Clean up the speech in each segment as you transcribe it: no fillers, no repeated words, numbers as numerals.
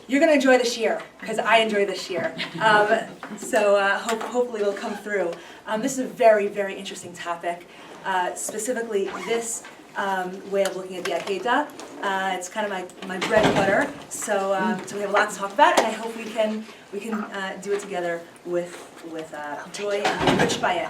You're going to enjoy this year, because I enjoy this year. Hopefully it'll come through. This is a very, very interesting topic. Specifically, this way of looking at the Akedah. It's kind of my bread and butter. So we have a lot to talk about, and I hope we can do it together with joy and be enriched by it.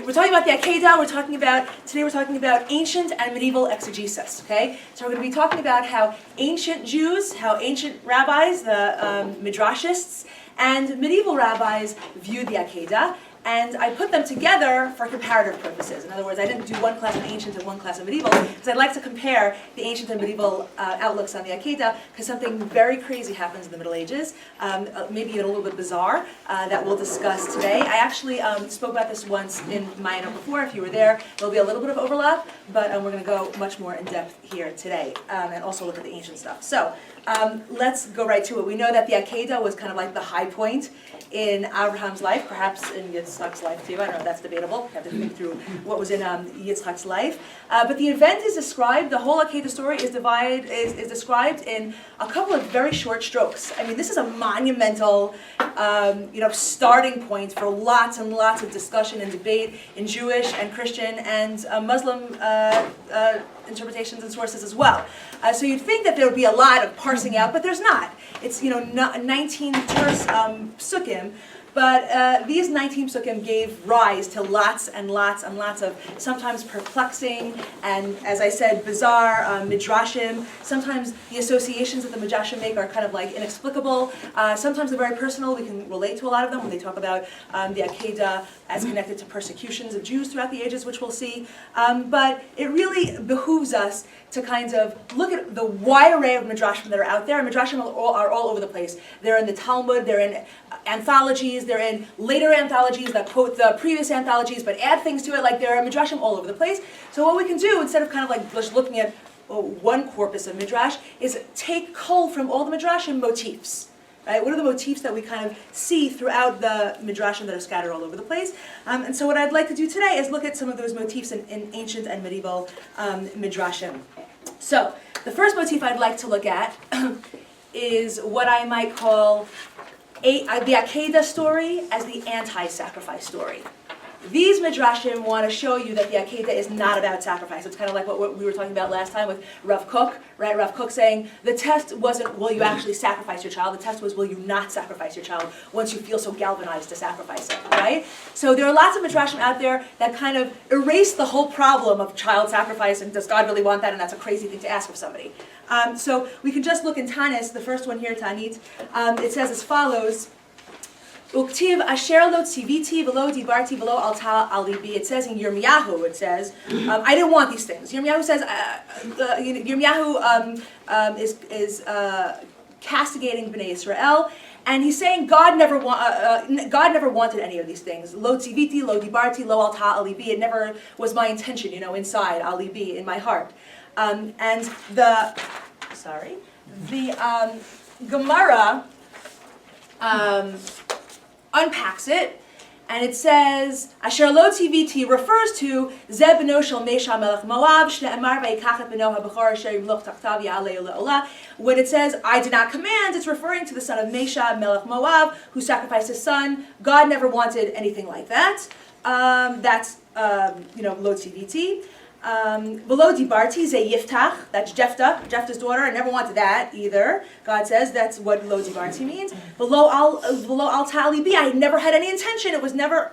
We're talking about the Akedah. Today we're talking about ancient and medieval exegesis. Okay, so we're going to be talking about how ancient Jews, how ancient rabbis, the midrashists, and medieval rabbis viewed the Akedah. And I put them together for comparative purposes. In other words, I didn't do one class of ancient and one class of medieval, because I'd like to compare the ancient and medieval outlooks on the Akedah, because something very crazy happens in the Middle Ages, maybe even a little bit bizarre, that we'll discuss today. I actually spoke about this once in my note before. If you were there, there'll be a little bit of overlap, but we're going to go much more in depth here today, and also look at the ancient stuff. So let's go right to it. We know that the Akedah was kind of like the high point in Abraham's life, perhaps in Yitzchak's life too. I don't know, that's debatable. You have to think through what was in Yitzchak's life. But the event is described, the whole Akedah story is described in a couple of very short strokes. I mean, this is a monumental starting point for lots and lots of discussion and debate in Jewish and Christian and Muslim interpretations and sources as well. So you'd think that there would be a lot of parsing out, but there's not. It's 19 terse psukim, but these 19 psukim gave rise to lots and lots and lots of sometimes perplexing and, as I said, bizarre midrashim. Sometimes the associations that the midrashim make are kind of like inexplicable. Sometimes they're very personal. We can relate to a lot of them when they talk about the Akedah as connected to persecutions of Jews throughout the ages, which we'll see. But it really behooves us to kind of look at the wide array of midrashim that are out there. And midrashim are all over the place. They're in the Talmud, they're in anthologies, they're in later anthologies that quote the previous anthologies but add things to it. Like there are midrashim all over the place. So what we can do, instead of kind of like just looking at one corpus of midrash, is take cull from all the midrashim motifs. Right? What are the motifs that we kind of see throughout the midrashim that are scattered all over the place? And so what I'd like to do today is look at some of those motifs in ancient and medieval midrashim. So the first motif I'd like to look at is what I might call the Akedah story as the anti-sacrifice story. These midrashim want to show you that the Akedah is not about sacrifice. It's kind of like what we were talking about last time with Rav Kook, right? Rav Kook saying the test wasn't will you actually sacrifice your child, the test was will you not sacrifice your child once you feel so galvanized to sacrifice it, right? So there are lots of midrashim out there that kind of erase the whole problem of child sacrifice and does God really want that, and that's a crazy thing to ask of somebody. So we can just look in Tanis, the first one here, Tanit. It says as follows. Uktiv asher lo tziviti v'lo dibarti v'lo alta al libi. It says in Yirmiyahu, it says, I didn't want these things. Yirmiyahu says, Yirmiyahu is castigating Bnei Israel, and he's saying God never wanted any of these things. Lo tziviti, lo dibarti, lo alta al libi. It never was my intention, inside al libi, in my heart. And the Gemara unpacks it, and it says, Asher lo tiviti refers to Zeh beno shel Mesha melech Moab, she'emar vayikach beno habachor asher yimloch tachtav ya'aleh le'olah. When it says, I did not command, it's referring to the son of Mesha melech Moab, who sacrificed his son. God never wanted anything like that. That's lo tiviti. Below dibarti ze yiftach, that's Jephthah's daughter. I never wanted that either. God says that's what lo dibarti means. Below al tali bi, I never had any intention. It was never,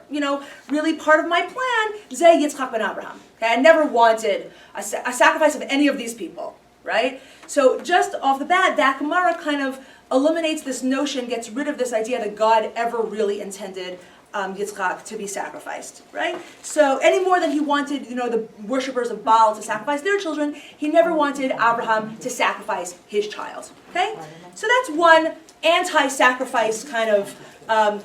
really part of my plan. Ze Yitzchak ben Abraham. Okay, I never wanted a sacrifice of any of these people. Right. So just off the bat, that Gemara kind of eliminates this notion, gets rid of this idea that God ever really intended Yitzchak to be sacrificed, right? So any more than he wanted, the worshippers of Baal to sacrifice their children, he never wanted Abraham to sacrifice his child, okay? So that's one anti-sacrifice kind of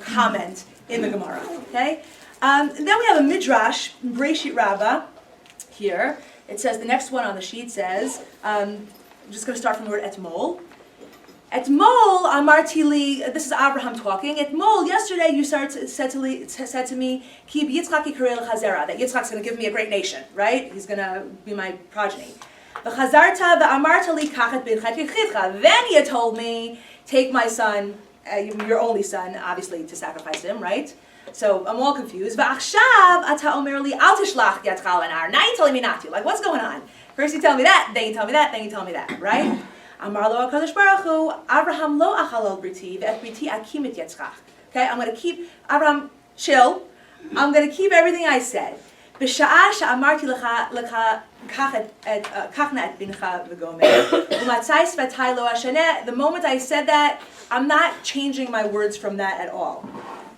comment in the Gemara, okay? And then we have a midrash, Breshit Rabbah, here. It says, the next one on the sheet says, I'm just going to start from the word etmol. Etmol amarti li, this is Abraham talking. Etmol, yesterday you said to me, Ki Yitzchak yikarei l'chazera, that Yitzchak's going to give me a great nation, right? He's going to be my progeny. V'chazarta v'amarta li kachet bincha kichitcha. Then you told me, take my son, your only son, obviously to sacrifice him, right? So I'm all confused. V'achshav ata omer li al tishlach yadcha l'nar. Now you're telling me not to. Like, what's going on? First you tell me that, then you tell me that, then you tell me that, right? Amar lo HaKadosh Baruch Hu, Avraham lo achalol briti, ve'et briti akim et yetzchach. Okay, I'm going to keep, Avraham, chill. I'm going to keep everything I said. B'sha'ah she'amarti lecha kachna et bincha v'gomer. U'matzai svatai lo hashaneh. The moment I said that, I'm not changing my words from that at all.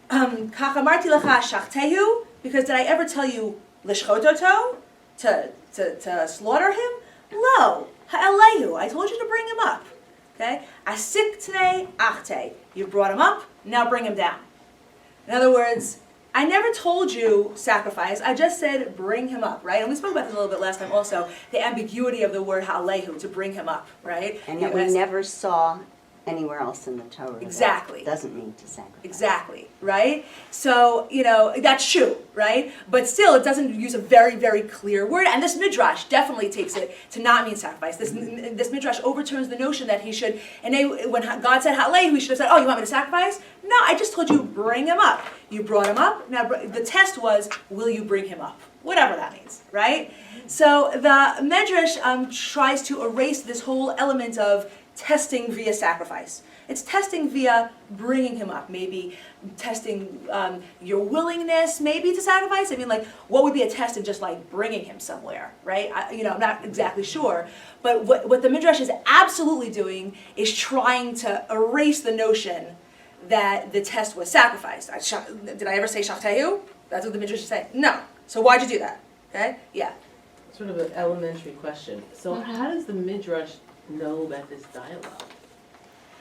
Kach amarti lecha shachtehu, because did I ever tell you lishchototo, to slaughter him? Lo, ha'elehu, I told you to bring him up. Okay? Asik tnei achte. You brought him up, now bring him down. In other words, I never told you sacrifice, I just said bring him up, right? And we spoke about this a little bit last time also, the ambiguity of the word ha'alehu, to bring him up, right? And that we never saw anywhere else in the Torah. Exactly. That doesn't mean to sacrifice. Exactly, right? So, that's true, right? But still, it doesn't use a very, very clear word. And this midrash definitely takes it to not mean sacrifice. This midrash overturns the notion that he should, and when God said ha'alehu, he should have said, oh, you want me to sacrifice? No, I just told you, bring him up. You brought him up. Now, the test was, will you bring him up? Whatever that means, right? So the midrash tries to erase this whole element of testing via sacrifice. It's testing via bringing him up, maybe testing your willingness maybe to sacrifice. I mean, like, what would be a test in just like bringing him somewhere, right? I'm not exactly sure. But what the Midrash is absolutely doing is trying to erase the notion that the test was sacrifice. Did I ever say Shachtehu? That's what the Midrash is saying. No. So why'd you do that? Okay? Yeah. Sort of an elementary question. So how does the Midrash know about this dialogue?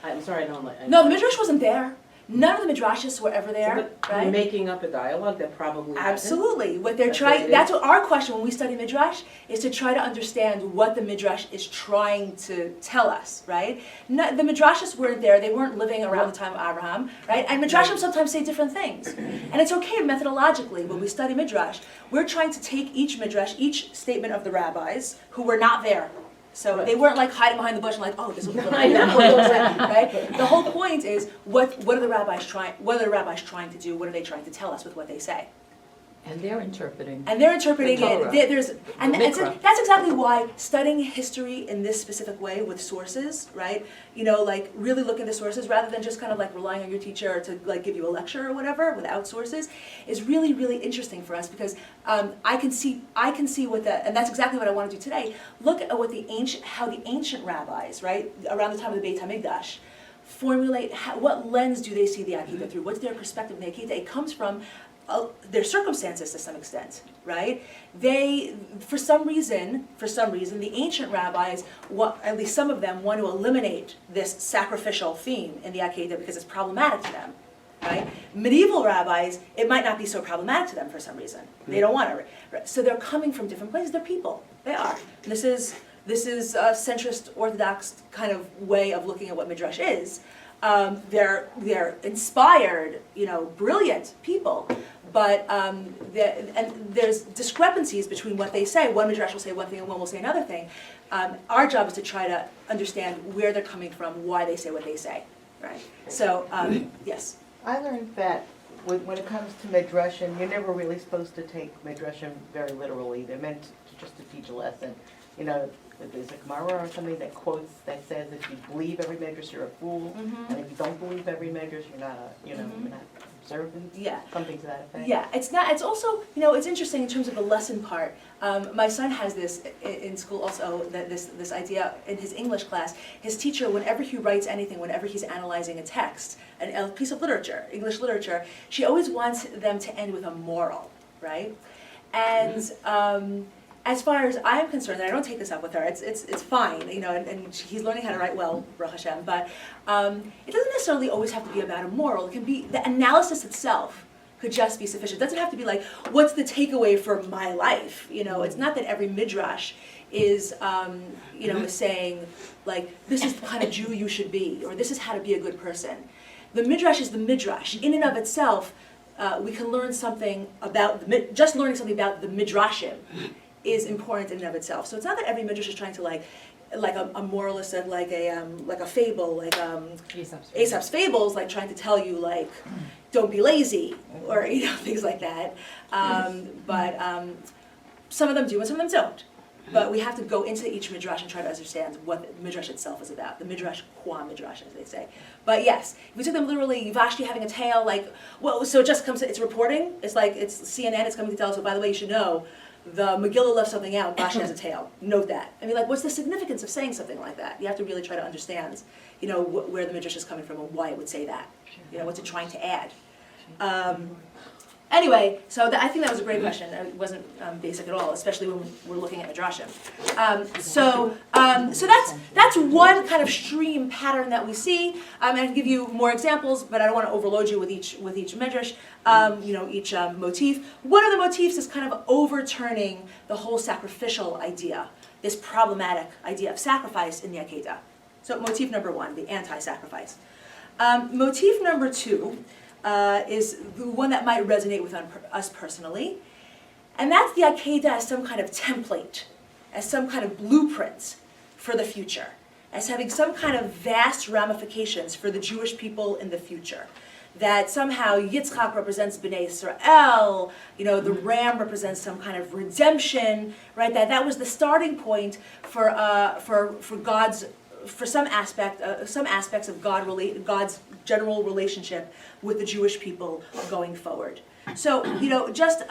I'm sorry, I don't like... No, the Midrash wasn't there. None of the Midrashists were ever there, so, right? Making up a dialogue that probably Absolutely. What they're trying, that's what our question when we study Midrash, is to try to understand what the Midrash is trying to tell us, right? No, the Midrashists weren't there. They weren't living around the time of Abraham, right? And Midrashim sometimes say different things. And it's okay methodologically when we study Midrash. We're trying to take each Midrash, each statement of the rabbis who were not there. So they weren't like hiding behind the bush and like, oh, this is what right? The whole point is what are the rabbis trying? What are the rabbis trying to do? What are they trying to tell us with what they say? And they're interpreting. And they're interpreting the Torah. That's exactly why studying history in this specific way with sources, right? Like really look into sources rather than just kind of like relying on your teacher to like give you a lecture or whatever without sources is really, really interesting for us because I can see what and that's exactly what I want to do today. Look at how the ancient rabbis, right, around the time of the Beit HaMikdash, formulate what lens do they see the Akedah through? What's their perspective of the Akedah? It comes from their circumstances to some extent, right? They, for some reason, the ancient rabbis, at least some of them, want to eliminate this sacrificial theme in the Akedah because it's problematic to them, right? Medieval rabbis, it might not be so problematic to them for some reason. They don't want to. So they're coming from different places. They're people. They are. And this is a centrist Orthodox kind of way of looking at what Midrash is. They're inspired, brilliant people. But and there's discrepancies between what they say. One Midrash will say one thing and one will say another thing. Our job is to try to understand where they're coming from, why they say what they say, right? So, yes? I learned that when it comes to Midrashim, you're never really supposed to take Midrashim very literally. They're meant just to teach a lesson. There's a Gemara or something that says if you believe every Midrash, you're a fool, and if you don't believe every Midrash, you're not you're not observant. Yeah. Something to that effect. Yeah, it's not. It's also, it's interesting in terms of the lesson part. My son has this in school also. This idea in his English class. His teacher, whenever he writes anything, whenever he's analyzing a text, a piece of literature, English literature, she always wants them to end with a moral, right? And as far as I'm concerned, and I don't take this up with her, it's fine, and he's learning how to write well, Baruch Hashem, but it doesn't necessarily always have to be about a moral. It can be, the analysis itself could just be sufficient. It doesn't have to be like, what's the takeaway for my life? It's not that every midrash is, is saying, like, this is the kind of Jew you should be, or this is how to be a good person. The midrash is the midrash. In and of itself, we can learn something about, just learning something about the midrashim is important in and of itself. So it's not that every midrash is trying to like a moralist of like a fable, like Aesop's fables, like trying to tell you like don't be lazy or things like that. But some of them do and some of them don't. But we have to go into each midrash and try to understand what the midrash itself is about. The midrash qua midrash, as they say. But yes, if we took them literally, Vashti having a tail, like, well, so it just comes, it's reporting. It's like, it's CNN, it's coming to tell us, so by the way, you should know, the Megillah left something out, Vashti has a tail. Note that. I mean, like, what's the significance of saying something like that? You have to really try to understand, where the midrash is coming from and why it would say that. What's it trying to add? Anyway, so I think that was a great question. It wasn't basic at all, especially when we're looking at midrashim. So that's one kind of stream pattern that we see. I can give you more examples, but I don't want to overload you with each midrash. Each motif. One of the motifs is kind of overturning the whole sacrificial idea, this problematic idea of sacrifice in the Akedah. So motif number one, the anti-sacrifice. Motif number two. Is the one that might resonate with us personally. And that's the Akedah as some kind of template, as some kind of blueprint for the future, as having some kind of vast ramifications for the Jewish people in the future. That somehow Yitzchak represents Bnei Israel, the ram represents some kind of redemption, right? That was the starting point for God's, for some aspects of God's general relationship with the Jewish people going forward. So, just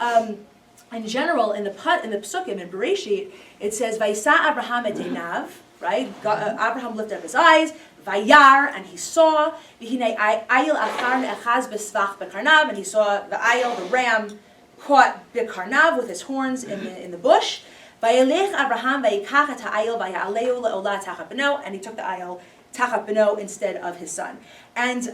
in general, in the Psukim, in Bereshit, it says, Vayisa Abraham et einav, right? Abraham lifted up his eyes, Vayar, and he saw, V'hinei ayil achar me'achaz b'svach b'karnav, and he saw the ayil, the ram, caught b'karnav with his horns in the bush. Vayelech Abraham vayikach et ha'ayil vaya'aleu le'olah tachat beno, and he took the ayil tachat beno instead of his son. And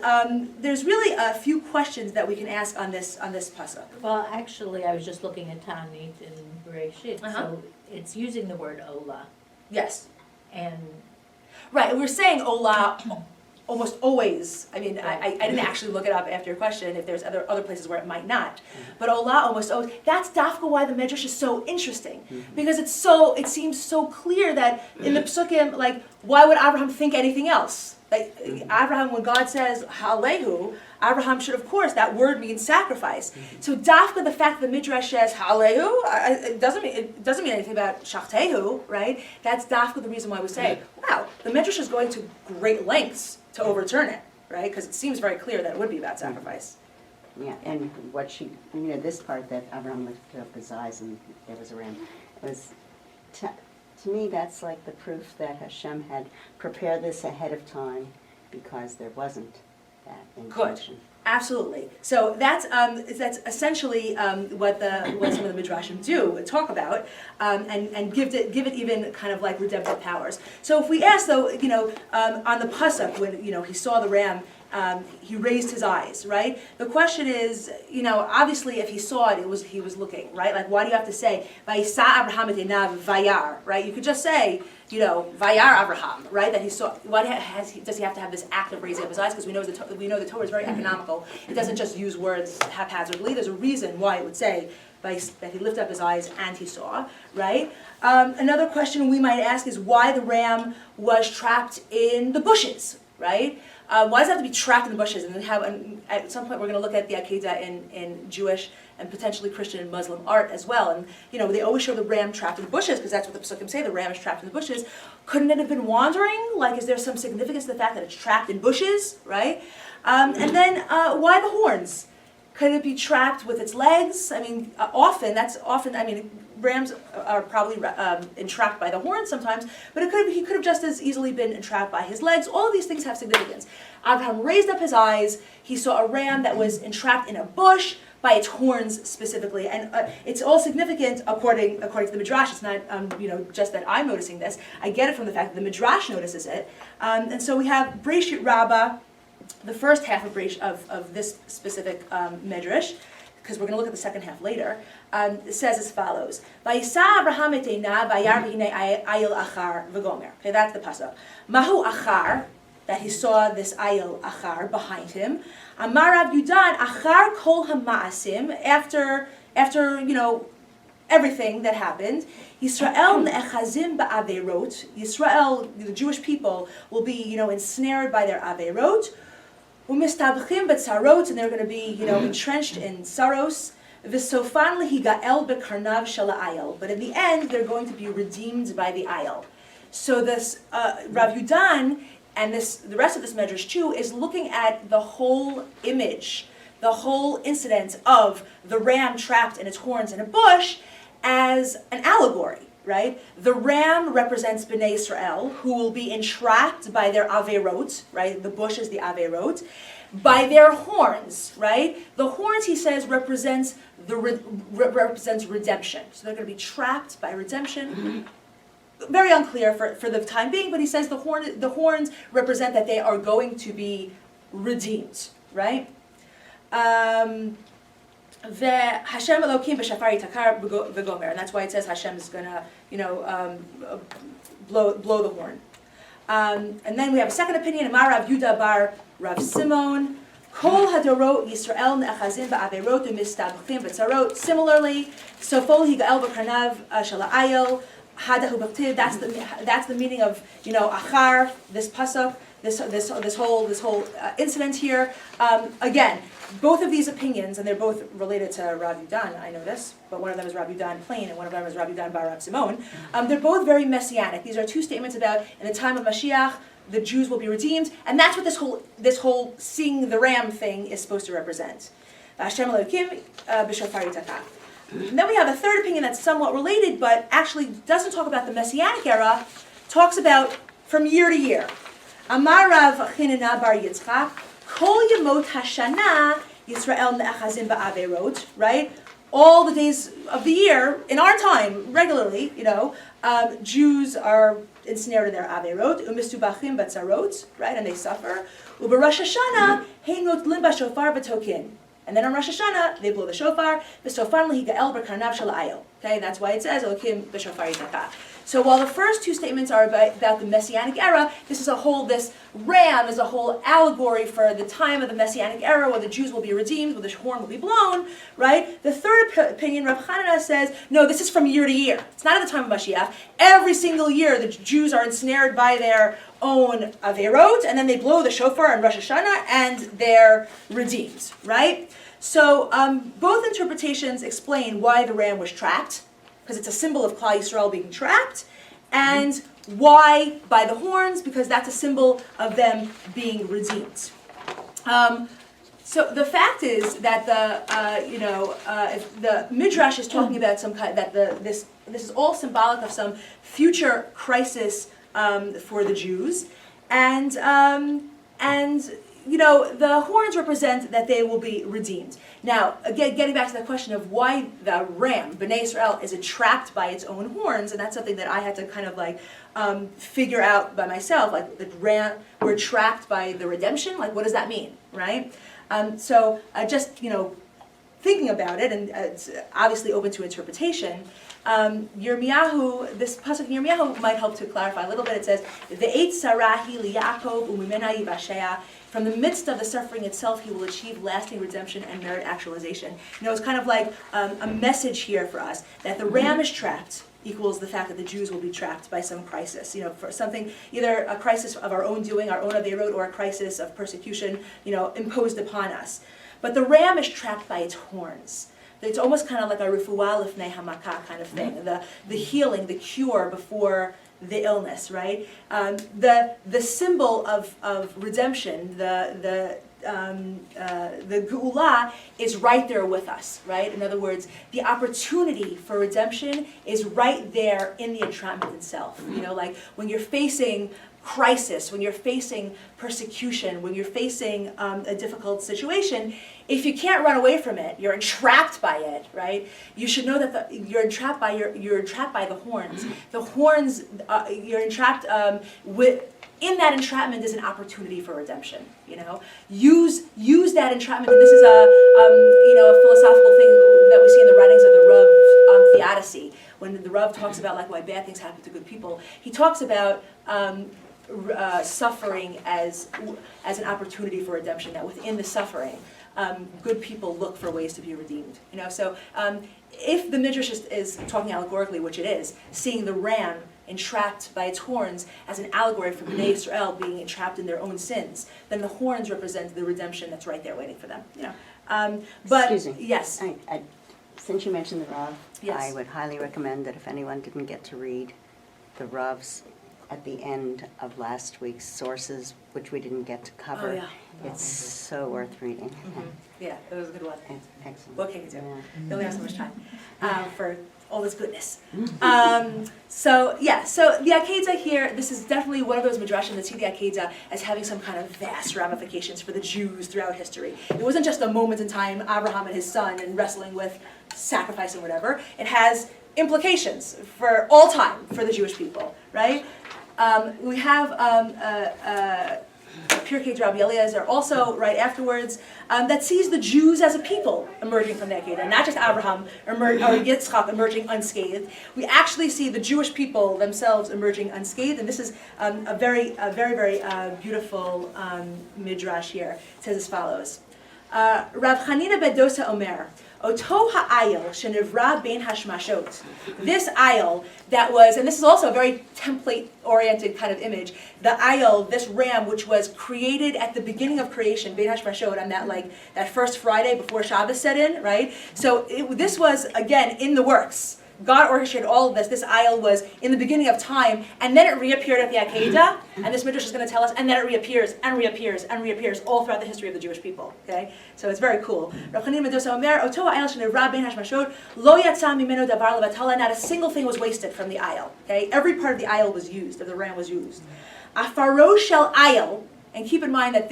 there's really a few questions that we can ask on this pasuk. Well, actually, I was just looking at Tanit in Bereshit, so it's using the word olah. Yes. And right, we're saying olah almost always. I mean, I didn't actually look it up after your question if there's other places where it might not. But olah almost always. That's dafka why the midrash is so interesting, because it seems so clear that in the psukim, like, why would Abraham think anything else? Like Abraham, when God says halehu, Abraham should, of course, that word means sacrifice. So dafka, the fact that the midrash says halehu, it doesn't mean anything about shachtehu, right? That's dafka the reason why we say, wow, the midrash is going to great lengths to overturn it, right? Because it seems very clear that it would be about sacrifice. Yeah, and what this part that Abraham lifted up his eyes and there was a ram, was, to me, that's like the proof that Hashem had prepared this ahead of time because there wasn't that intention. Good. Absolutely. So that's essentially what some of the midrashim do talk about, and give it even kind of like redemptive powers. So if we ask though, on the pasuk when he saw the ram, he raised his eyes, right? The question is, obviously if he saw it, he was looking, right? Like why do you have to say Vayisa Abraham et einav vayar, right? You could just say, Vayar Abraham, right? That he saw. Why does he have to have this act of raising up his eyes? Because we know the Torah is very economical. It doesn't just use words haphazardly. There's a reason why it would say that he lifted up his eyes and he saw, right? Another question we might ask is why the ram was trapped in the bushes, right? Why does it have to be trapped in the bushes? And then at some point we're going to look at the Akedah in Jewish and potentially Christian and Muslim art as well. And they always show the ram trapped in the bushes because that's what the Psukim say, the ram is trapped in the bushes. Couldn't it have been wandering? Like, is there some significance to the fact that it's trapped in bushes, right? And then why the horns? Could it be trapped with its legs? I mean, rams are probably entrapped by the horns sometimes, but he could have just as easily been entrapped by his legs. All of these things have significance. Abraham raised up his eyes. He saw a ram that was entrapped in a bush by its horns specifically, and it's all significant according to the Midrash. It's not just that I'm noticing this. I get it from the fact that the Midrash notices it, and so we have Bereshit Rabbah, the first half of this specific Midrash, because we're going to look at the second half later. It says as follows: Vayisa Abraham et einav vayar v'hinei ayil achar v'gomer. Okay, that's the pasuk. Mahu achar, that he saw this ayil achar behind him. Amar Rav Yudan achar kol hamaasim, after everything that happened. Yisrael ne'echazim ba'averot. Yisrael, the Jewish people, will be, ensnared by their averot. Umistabchim b'tzarot, and they're going to be, entrenched in saros. V'sofan lehigael b'karnav shala'ayel. But in the end, they're going to be redeemed by the ayel. So this Rav Yudan and the rest of this Medrash too is looking at the whole image, the whole incident of the ram trapped in its horns in a bush as an allegory, right? The ram represents Bnei Israel, who will be entrapped by their averot, right? The bush is the averot, by their horns, right? The horns, he says, represents redemption. So they're going to be trapped by redemption. Very unclear for the time being, but he says the horns represent that they are going to be redeemed, right? The Hashem Elokim b'shafar yitakar v'gomer, and that's why it says Hashem is gonna, blow the horn. And then we have a second opinion. Amar Rav Yuda bar Rav Simon. Kol hadorot Yisrael ne'achazim ba'averot u'mistabchim b'tzarot. Similarly, sofol higael v'karnav shala'ayel. That's the meaning of achar, this pasuk, this whole incident here. Again, both of these opinions, and they're both related to Rav Yudan, I notice, but one of them is Rav Yudan plain, and one of them is Rav Yudan bar Rav Simon. They're both very messianic. These are two statements about in the time of Mashiach, the Jews will be redeemed, and that's what this whole seeing the ram thing is supposed to represent. Hashem Elokim b'shofar yitakar. And then we have a third opinion that's somewhat related, but actually doesn't talk about the Messianic era, talks about from year to year. Amar Rav Chinina bar Yitzchak, Kol Yemot Hashana Yisrael ne'achazim ba'averot, right? All the days of the year, in our time, regularly, Jews are ensnared in their averot, umistubachim batzarot, right, and they suffer. U'b'Rosh Hashanah, hein notlim b'shofar v'tokin. And then on Rosh Hashanah, they blow the shofar. Okay, that's why it says Elokim b'shofar yitakar. So while the first two statements are about the Messianic era, this ram is a whole allegory for the time of the Messianic era, where the Jews will be redeemed, where the horn will be blown, right? The third opinion, Rav Chanina says, no, this is from year to year. It's not at the time of Mashiach. Every single year, the Jews are ensnared by their own averot, and then they blow the shofar on Rosh Hashanah, and they're redeemed, right? So both interpretations explain why the ram was trapped, because it's a symbol of Klal Yisrael being trapped, and why by the horns, because that's a symbol of them being redeemed. So the fact is that if the Midrash is talking about this is all symbolic of some future crisis for the Jews, and the horns represent that they will be redeemed. Now, again, getting back to the question of why the ram, Bnei Israel, is entrapped by its own horns, and that's something that I had to kind of figure out by myself. Like the ram, we're trapped by the redemption. Like, what does that mean, right? So just thinking about it, and it's obviously open to interpretation. Yirmiyahu, this pasuk in Yirmiyahu might help to clarify a little bit. It says, "Ve'et sarahi liYaakov u'mimena yivashea." From the midst of the suffering itself, he will achieve lasting redemption and merit actualization. It's kind of like a message here for us that the ram is trapped equals the fact that the Jews will be trapped by some crisis. For something, either a crisis of our own doing, our own averot, or a crisis of persecution, imposed upon us. But the ram is trapped by its horns. It's almost kind of like a refuah lifnei hamakah kind of thing. The healing, the cure before the illness, right? The symbol of redemption, the geula is right there with us, right? In other words, the opportunity for redemption is right there in the entrapment itself. Like when you're facing crisis, when you're facing persecution, when you're facing a difficult situation, if you can't run away from it, you're entrapped by it, right? You should know that you're entrapped by the horns. The horns, you're entrapped in that entrapment is an opportunity for redemption. Use that entrapment, and this is a philosophical thing that we see in the writings of the Rav on Theodicy. When the Rav talks about why bad things happen to good people, he talks about suffering as an opportunity for redemption, that within the suffering, good people look for ways to be redeemed. So if the Midrash is talking allegorically, which it is, seeing the ram entrapped by its horns as an allegory for Bnei Israel being entrapped in their own sins, then the horns represent the redemption that's right there waiting for them. But Excuse me. yes, Since you mentioned the Rav, Yes. I would highly recommend that if anyone didn't get to read the Rav's at the end of last week's sources, which we didn't get to cover, yeah. it's so worth reading. Yeah, that was a good one. It's excellent. What can you do? Yeah. We only have so much time for all this goodness. So the Akedah here, this is definitely one of those midrashim that see the Akedah as having some kind of vast ramifications for the Jews throughout history. It wasn't just a moment in time, Abraham and his son and wrestling with sacrifice and whatever. It has implications for all time for the Jewish people, right? We have Pirkei Rabbi Eliezer also right afterwards that sees the Jews as a people emerging from the Akedah, not just Abraham or Yitzchak emerging unscathed. We actually see the Jewish people themselves emerging unscathed, and this is a very beautiful midrash here. It says as follows: Rav Chanina ben Dosa Omer, Oto ha'ayil shenivra bein hashmashot. This ayil that was, and this is also a very template-oriented kind of image, the ayil, this ram, which was created at the beginning of creation, bein hashmashot, on that first Friday before Shabbos set in, right? So this was, again, in the works. God orchestrated all of this. This ayil was in the beginning of time, and then it reappeared at the Akedah, and this midrash is going to tell us, and then it reappears, and reappears, and reappears all throughout the history of the Jewish people. Okay, so it's very cool. Not a single thing was wasted from the ayil. Okay, every part of the ayil was used, of the ram was used. Afaro shel ayil. And keep in mind that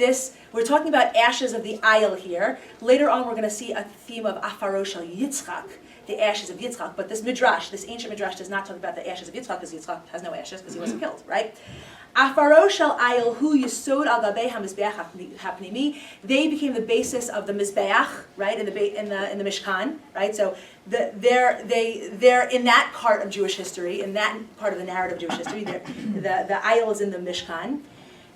we're talking about ashes of the ayil here. Later on, we're going to see a theme of afaro shel Yitzchak, the ashes of Yitzchak. But this midrash, this ancient midrash, does not talk about the ashes of Yitzchak, because Yitzchak has no ashes, because he wasn't killed, right? Afaro shel ayil hu yisod al gabei hamizbeach hapnimi. They became the basis of the mizbeach, right, in the Mishkan, right? So they're in that part of Jewish history, in that part of the narrative of Jewish history. The ayil is in the Mishkan.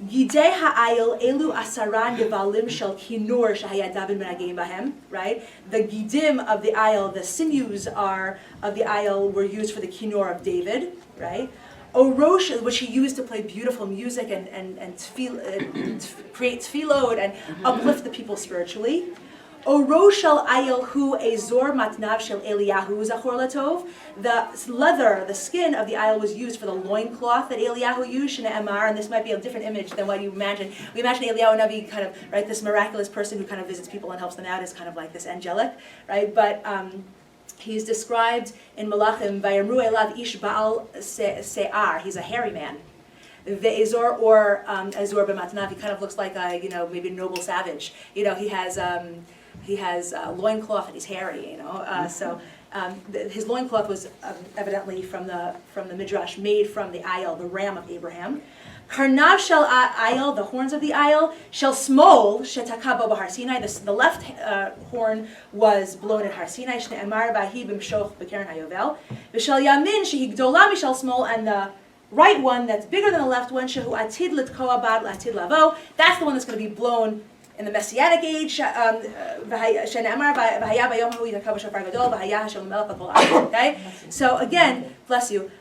Gidei ha'ayil elu asaran devalim shel kinur shehaya David menagim bahem. Right, the gidim of the ayil, the sinews of the ayil were used for the kinur of David. Right, orosh, which he used to play beautiful music and create tefillot and uplift the people spiritually. Orosh shel ayil hu ezor matnav shel Eliyahu zachor latov. The leather, the skin of the ayil was used for the loincloth that Eliyahu used, Shene Emar, and this might be a different image than what you imagine. We imagine Eliyahu Navi kind of, right, this miraculous person who kind of visits people and helps them out is kind of like this angelic, right? But he's described in Malachim, Vayamru elav ish ba'al se'ar, he's a hairy man. The Azor or Azor b'matnav, he kind of looks like a, maybe a noble savage. He has a loincloth and he's hairy, so his loincloth was evidently from the midrash, made from the ayil, the ram of Abraham. Karnav shel ayil, the horns of the ayil, shel smol shetakabo b'Har Sinai. The left horn was blown at Har Sinai. Shne Emar vahi b'mshoch b'keren hayovel. V'shel yamin shehi gdola mishel smol, and the right one that's bigger than the left one, shehu atid litkoa bad atid lavo. That's the one that's going to be blown in the Messianic age. Okay, so again, bless you.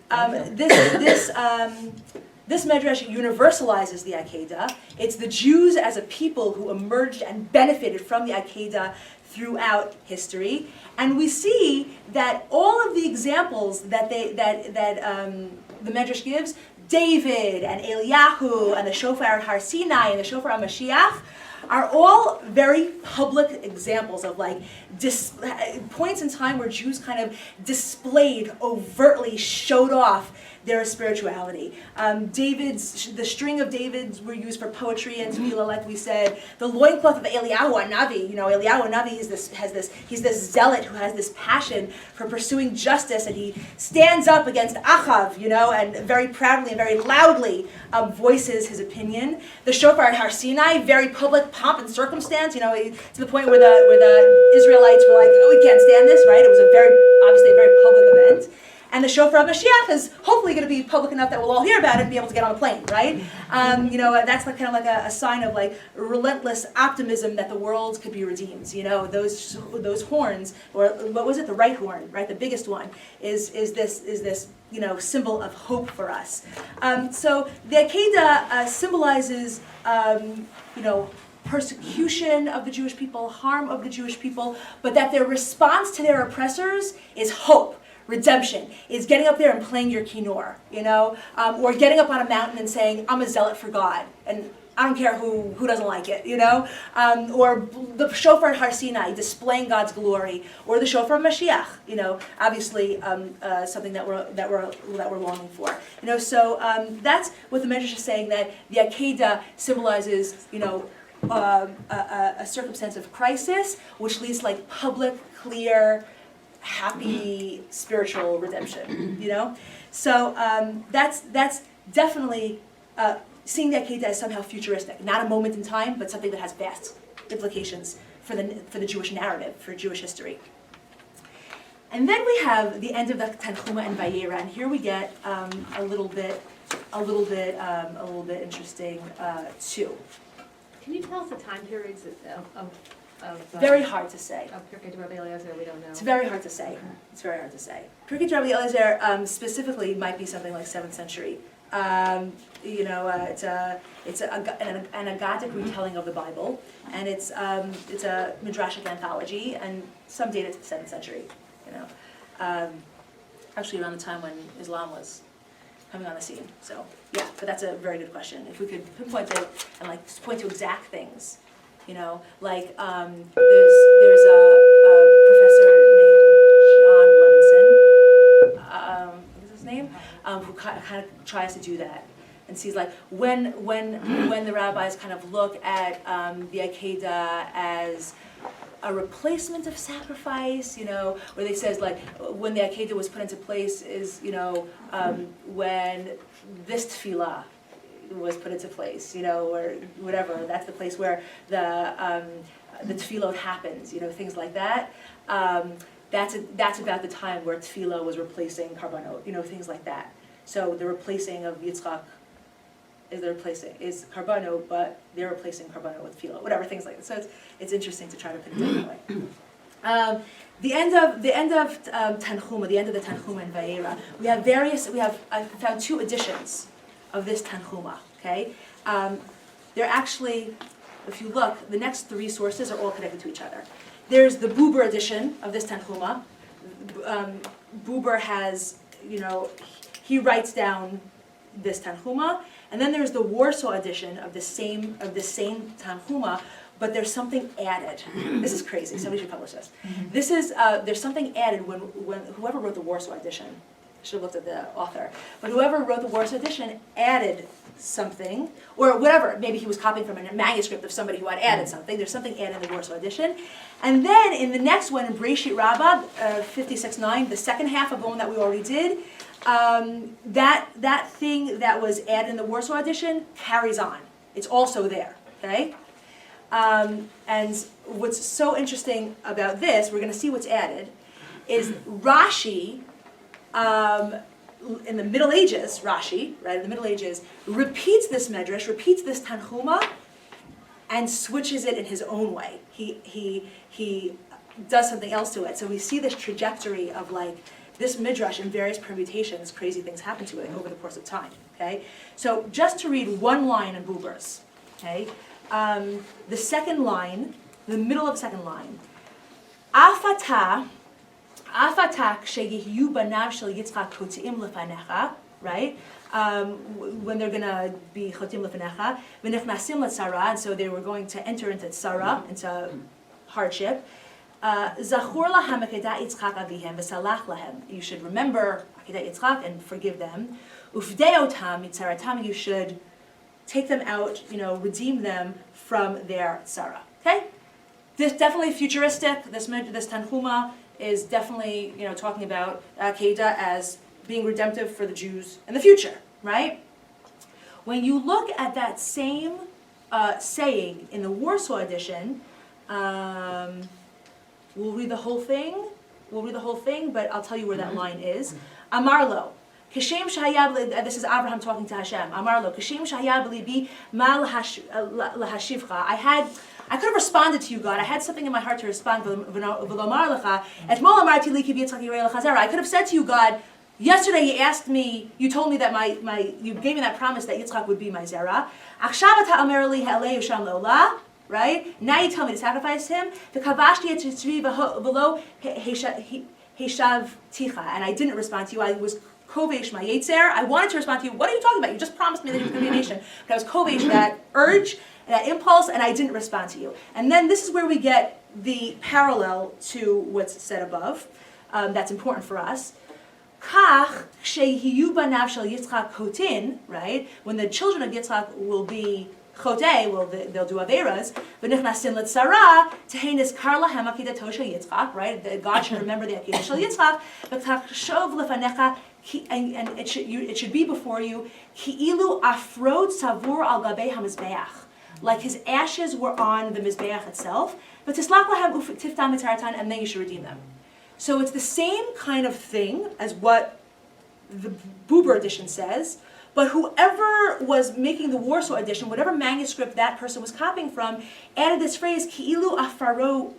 This midrash universalizes the Akedah. It's the Jews as a people who emerged and benefited from the Akedah throughout history, and we see that all of the examples that the midrash gives, David and Eliyahu and the shofar at Har Sinai and the shofar at Mashiach, are all very public examples of points in time where Jews kind of displayed, overtly showed off their spirituality. The string of David's were used for poetry and tefillah, like we said. The loincloth of Eliyahu Navi, Eliyahu Navi he's this zealot who has this passion for pursuing justice, and he stands up against Achav, and very proudly and very loudly voices his opinion. The shofar at Har Sinai, very public pomp and circumstance, to the point where the Israelites were like, oh, we can't stand this, right? It was obviously a very public event. And the shofar of Mashiach is hopefully going to be public enough that we'll all hear about it and be able to get on a plane, right? That's like kind of like a sign of like relentless optimism that the world could be redeemed. Those horns, or what was it, the right horn, right, the biggest one, is this symbol of hope for us. So the Akedah symbolizes persecution of the Jewish people, harm of the Jewish people, but that their response to their oppressors is hope, redemption, is getting up there and playing your kinnor, or getting up on a mountain and saying, I'm a zealot for God, and I don't care who doesn't like it, or the shofar Har Sinai, displaying God's glory, or the shofar of Mashiach, obviously something that we're longing for, So that's what the Medrash is saying, that the Akedah symbolizes, a circumstance of crisis, which leads to like public, clear, happy spiritual redemption. So that's definitely. Seeing the Akedah as somehow futuristic, not a moment in time, but something that has vast implications for the Jewish narrative, for Jewish history. And then we have the end of the Tanchuma and Vayera, and here we get a little bit interesting too. Can you tell us the time periods of Very hard to say. Of Pirkei Rabbi Eliezer? We don't know. It's very hard to say. It's very hard to say. Pirkei Rabbi Eliezer specifically might be something like 7th century. It's an Akedah retelling of the Bible, and it's a midrashic anthology, and some date it to the 7th century. Actually around the time when Islam was coming on the scene. So yeah, but that's a very good question. If we could pinpoint it and like point to exact things, like there's a professor named John Levinson. What's his name? Who kind of tries to do that and sees like when the rabbis kind of look at the Akedah as a replacement of sacrifice, where they says like when the Akedah was put into place is when this tefillah was put into place, or whatever. That's the place where the tefillot happens, things like that. That's about the time where tefillah was replacing karbanot, things like that. So the replacing of Yitzchak is karbanot, but they're replacing karbanot with tefillah, whatever, things like that. So it's interesting to try to put it that way. The end of Tanchuma, the end of the Tanchuma and Vayera. I found 2 editions of this Tanchuma. Okay, they're actually, if you look, the next 3 sources are all connected to each other. There's the Buber edition of this Tanchuma. Buber has, he writes down this Tanchuma, and then there's the Warsaw edition of the same Tanchuma, but there's something added. This is crazy. Somebody should publish this. This is there's something added when whoever wrote the Warsaw edition. I should have looked at the author, but whoever wrote the Warsaw edition added something, or whatever. Maybe he was copying from a manuscript of somebody who had added something. There's something added in the Warsaw edition, and then in the next one, in Breshit Rabbah, 56:9, the second half of the one that we already did. That thing that was added in the Warsaw edition carries on. It's also there, okay? And what's so interesting about this, we're going to see what's added, is Rashi, in the Middle Ages, Rashi, right, in the Middle Ages, repeats this Medrash, repeats this Tanchuma, and switches it in his own way. He does something else to it. So we see this trajectory of like, this midrash in various permutations, crazy things happen to it over the course of time. Okay, so just to read one line in Buber's, okay, the second line, the middle of the second line, Afatak sheyihu banav shel Yitzchak chotim lefanecha, right? When they're gonna be chotim lefanecha, v'nechnasim letzara, and so they were going to enter into tzara, into hardship. Zachor lahem Akedah Yitzchak avihem v'salach lahem. You should remember Akedah Yitzchak and forgive them. Ufdei otam mitzaratam. You should take them out, redeem them from their tzara. Okay, this definitely futuristic. This Tanchuma is definitely talking about Akedah as being redemptive for the Jews in the future, right? When you look at that same saying in the Warsaw edition. We'll read the whole thing, but I'll tell you where that line is. Amar lo. Kishem shahaya, this is Abraham talking to Hashem. Amar lo, Kishem shahaya b'libi ma lahashivcha. I could have responded to you, God. I had something in my heart to respond. V'lomar lecha, etmol amarti li ki v'yitzchak yirei lechazera. I could have said to you, God, yesterday you asked me, you told me that you gave me that promise that Yitzchak would be my zera. Achshav ata omer li ha'elei sham lo'la. Right? Now you tell me to sacrifice him. V'kavashti et tzvi v'lo heshav ticha. And I didn't respond to you. I was kovesh my yetzer. I wanted to respond to you. What are you talking about? You just promised me that you were going to be a nation. But I was kovesh that urge, that impulse, and I didn't respond to you. And then this is where we get the parallel to what's said above. That's important for us. Kach shehiyu banav shel Yitzchak kotin, right? When the children of Yitzchak will be chotei, they'll do averas. V'nichnasin letzara tehenis kar lahem akedah shel Yitzchak, right? That God should remember the akedah shel Yitzchak. V'tachshov lefanecha, and it should be before you. Ki'ilu afrod savur al gabei hamizbeach, like his ashes were on the mizbeach itself. But tislach lahem tiftam mitzaratan, and then you should redeem them. So it's the same kind of thing as what the Buber edition says, but whoever was making the Warsaw edition, whatever manuscript that person was copying from, added this phrase, Ki'ilu afaro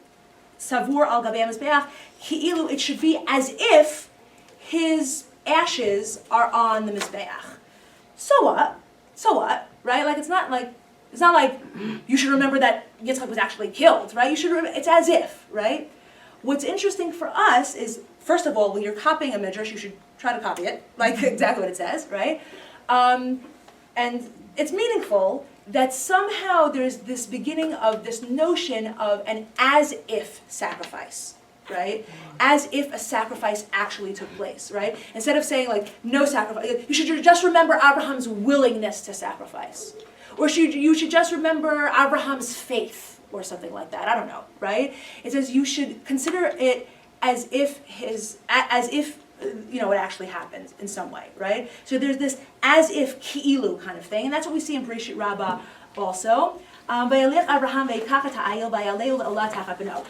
savur al gabei mizbeach, Ki'ilu, it should be as if his ashes are on the mizbeach. So what? So what? Right? Like it's not like you should remember that Yitzchak was actually killed, right? You should remember, it's as if, right? What's interesting for us is, first of all, when you're copying a midrash, you should try to copy it, like exactly what it says, right? And it's meaningful that somehow there's this beginning of this notion of an as-if sacrifice, right? As if a sacrifice actually took place, right? Instead of saying like, no sacrifice, you should just remember Abraham's willingness to sacrifice. Or you should just remember Abraham's faith, or something like that. I don't know, right? It says you should consider it as if it actually happened in some way, right? So there's this as if ki'ilu kind of thing, and that's what we see in Bereshit Rabbah also. Okay,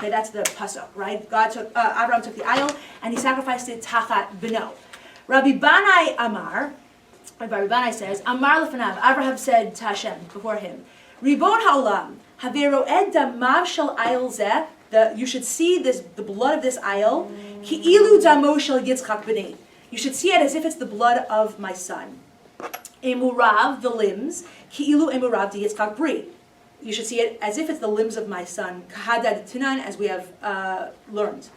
that's the pasuk, right? Abraham took the ayil and he sacrificed it tachat beno. Rabbi Banai says, Amar lefanav, Abraham said to Hashem before him, Ribon ha'olam, haveroed damav shel ayil zeh, you should see the blood of this ayil, ki'ilu damo shel Yitzchak b'nei. You should see it as if it's the blood of my son. Emurav, the limbs, ki'ilu emurav di Yitzchak bri. You should see it as if it's the limbs of my son, kahadad tunan, as we have learned.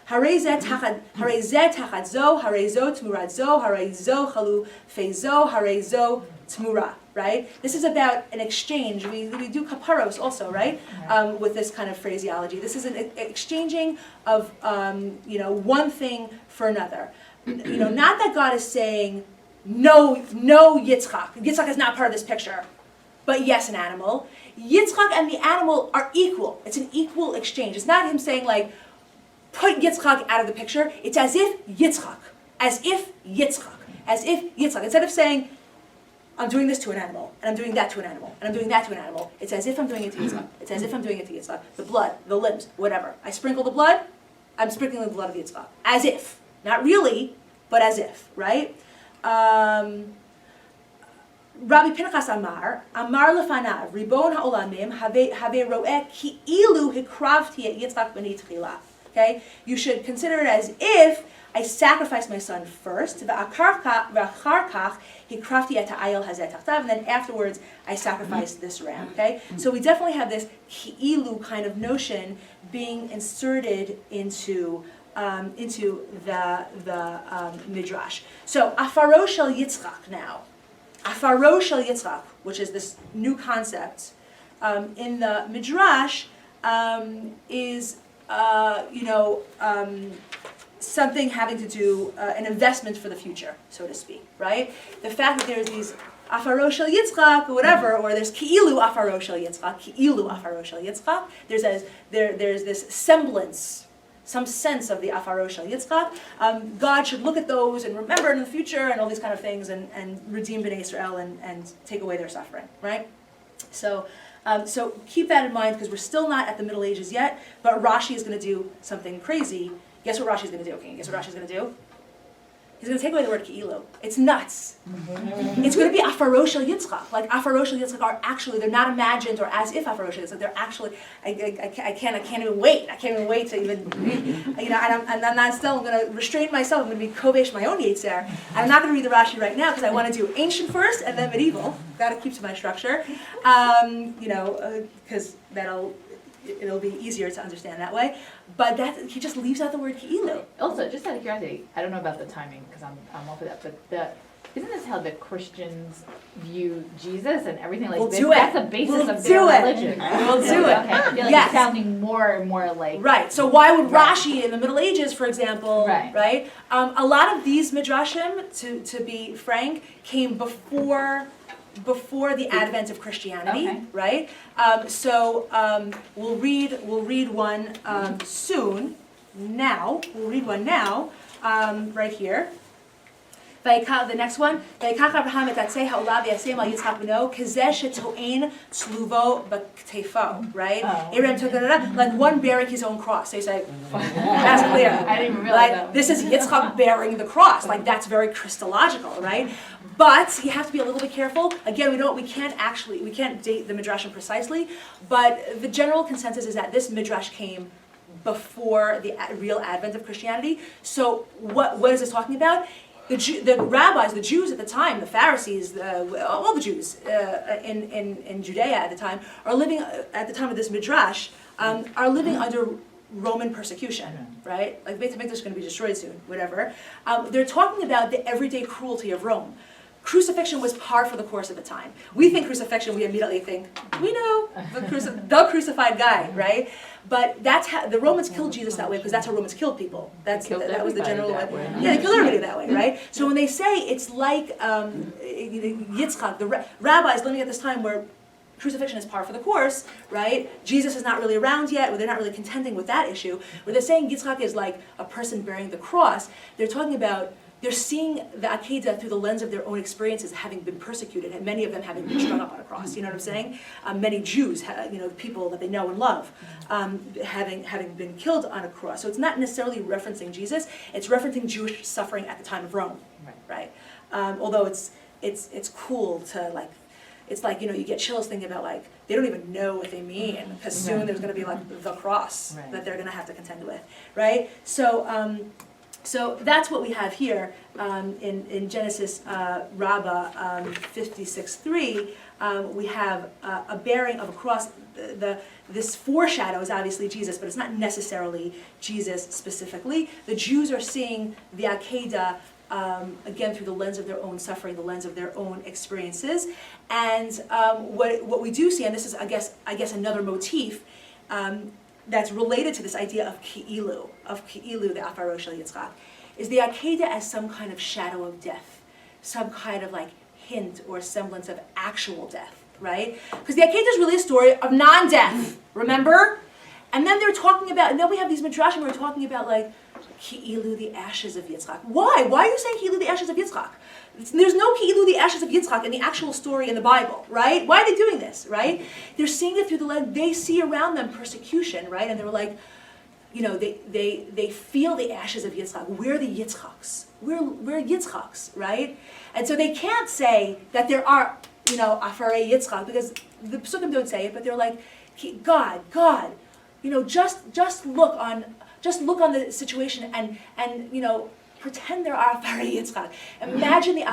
Harei zeh tachat zo, harei zo tmurat zo, harei zo chalu fei zo, harei zo tmura, right? This is about an exchange. We do kaparos also, right? With this kind of phraseology. This is an exchanging of, one thing for another. Not that God is saying, no Yitzchak. Yitzchak is not part of this picture. But yes, an animal. Yitzchak and the animal are equal. It's an equal exchange. It's not him saying like, put Yitzchak out of the picture. It's as if Yitzchak. As if Yitzchak. As if Yitzchak. Instead of saying, I'm doing this to an animal, and I'm doing that to an animal, and I'm doing that to an animal, it's as if I'm doing it to Yitzchak. It's as if I'm doing it to Yitzchak. The blood, the limbs, whatever. I sprinkle the blood, I'm sprinkling the blood of Yitzchak. As if. Not really, but as if, right? Rabbi Pinchas Amar lefanav, Ribon ha'olamim, have ro'eh ki'ilu hikravti et Yitzchak b'nei tchila. Okay? You should consider it as if I sacrificed my son first, and then afterwards I sacrificed this ram. Okay? So we definitely have this ki'ilu kind of notion being inserted into the midrash. So afaro shel Yitzchak now. Afaro shel Yitzchak, which is this new concept in the midrash, is something having to do an investment for the future, so to speak, right? The fact that there's these afaro shel Yitzchak or whatever, or there's ki'ilu afaro shel Yitzchak, there's this semblance, some sense of the afaro shel Yitzchak. God should look at those and remember in the future and all these kind of things and redeem Bnei Israel and take away their suffering, right? So keep that in mind because we're still not at the Middle Ages yet, but Rashi is going to do something crazy. Guess what Rashi's going to do? Can you guess what Rashi's going to do? He's going to take away the word ki'ilu. It's nuts. It's going to be afarosh shel Yitzchak. Like afarosh shel Yitzchak are actually, they're not imagined or as if afarosh shel Yitzchak. They're actually, I can't even wait. I can't even wait to even, you know, and I'm still, I'm going to restrain myself. I'm going to be kovesh my own yetzer. And I'm not going to read the Rashi right now because I want to do ancient first and then medieval. Got to keep to my structure, you know, because it'll be easier to understand that way. But that he just leaves out the word ki'ilu. Also, just out of curiosity, I don't know about the timing because I'm all for that, but isn't this how the Christians view Jesus and everything like We'll this? do it. That's the basis We'll of do their it. religion. We'll do it. Okay, I feel like Yes. it's sounding more and more like Right. So why would Right. Rashi in the Middle Ages, for example, Right. A lot of these midrashim, to be frank, came before the advent of Christianity, Okay. right? We'll read one soon. Now we'll read one now, right here. The next one, Vayikach Abraham et atzei ha'olav v'yasem al Yitzchak b'no kazeh sheto'en tzluvo b'ktefo, right? Oh. Abraham took it, like one bearing his own cross. So he's like, that's clear. I didn't even realize Like that. this is Yitzchak bearing the cross. Like that's very Christological, right? But you have to be a little bit careful. Again, we can't date the midrashim precisely, but the general consensus is that this midrash came before the real advent of Christianity. So what is this talking about? The rabbis, the Jews at the time, the Pharisees, all the Jews in Judea at the time are living at the time of this midrash are living under Roman persecution, right? Like Beit HaMikdash is going to be destroyed soon, whatever. They're talking about the everyday cruelty of Rome. Crucifixion was par for the course of the time. We think crucifixion, we immediately think, we know, the crucified guy, right? But that's how the Romans killed Jesus that way because that's how Romans killed people. That was the general way. Yeah, they killed everybody that way, right? So when they say it's like Yitzchak, the rabbis living at this time where crucifixion is par for the course, right? Jesus is not really around yet, or they're not really contending with that issue. Where they're saying Yitzchak is like a person bearing the cross, they're talking about they're seeing the Akedah through the lens of their own experiences, having been persecuted, and many of them having been strung up on a cross. You know what I'm saying? Many Jews, people that they know and love, having been killed on a cross. So it's not necessarily referencing Jesus; it's referencing Jewish suffering at the time of Rome, right? Although it's cool to like. It's like, you get chills thinking about like, they don't even know what they mean, because soon there's going to be like the cross that they're going to have to contend with, right? So that's what we have here in Genesis Rabbah 56:3. We have a bearing of a cross. This foreshadows obviously Jesus, but it's not necessarily Jesus specifically. The Jews are seeing the Akedah again through the lens of their own suffering, the lens of their own experiences, and what we do see, and this is I guess another motif. That's related to this idea of ki'ilu, the afarosh shel Yitzchak, is the Akedah as some kind of shadow of death, some kind of like hint or semblance of actual death, right? Because the Akedah is really a story of non-death, remember? And then they're talking about, and then we have these midrashim where we're talking about like, ki'ilu, the ashes of Yitzchak. Why? Why are you saying ki'ilu, the ashes of Yitzchak? There's no ki'ilu, the ashes of Yitzchak in the actual story in the Bible, right? Why are they doing this, right? They're seeing it through the lens, they see around them persecution, right? And they're like, they feel the ashes of Yitzchak. We're the Yitzchaks. We're Yitzchaks, right? And so they can't say that there are, afarei Yitzchak, because the Pesukim don't say it, but they're like, God, just look on the situation and pretend there are afarei Yitzchak. Imagine the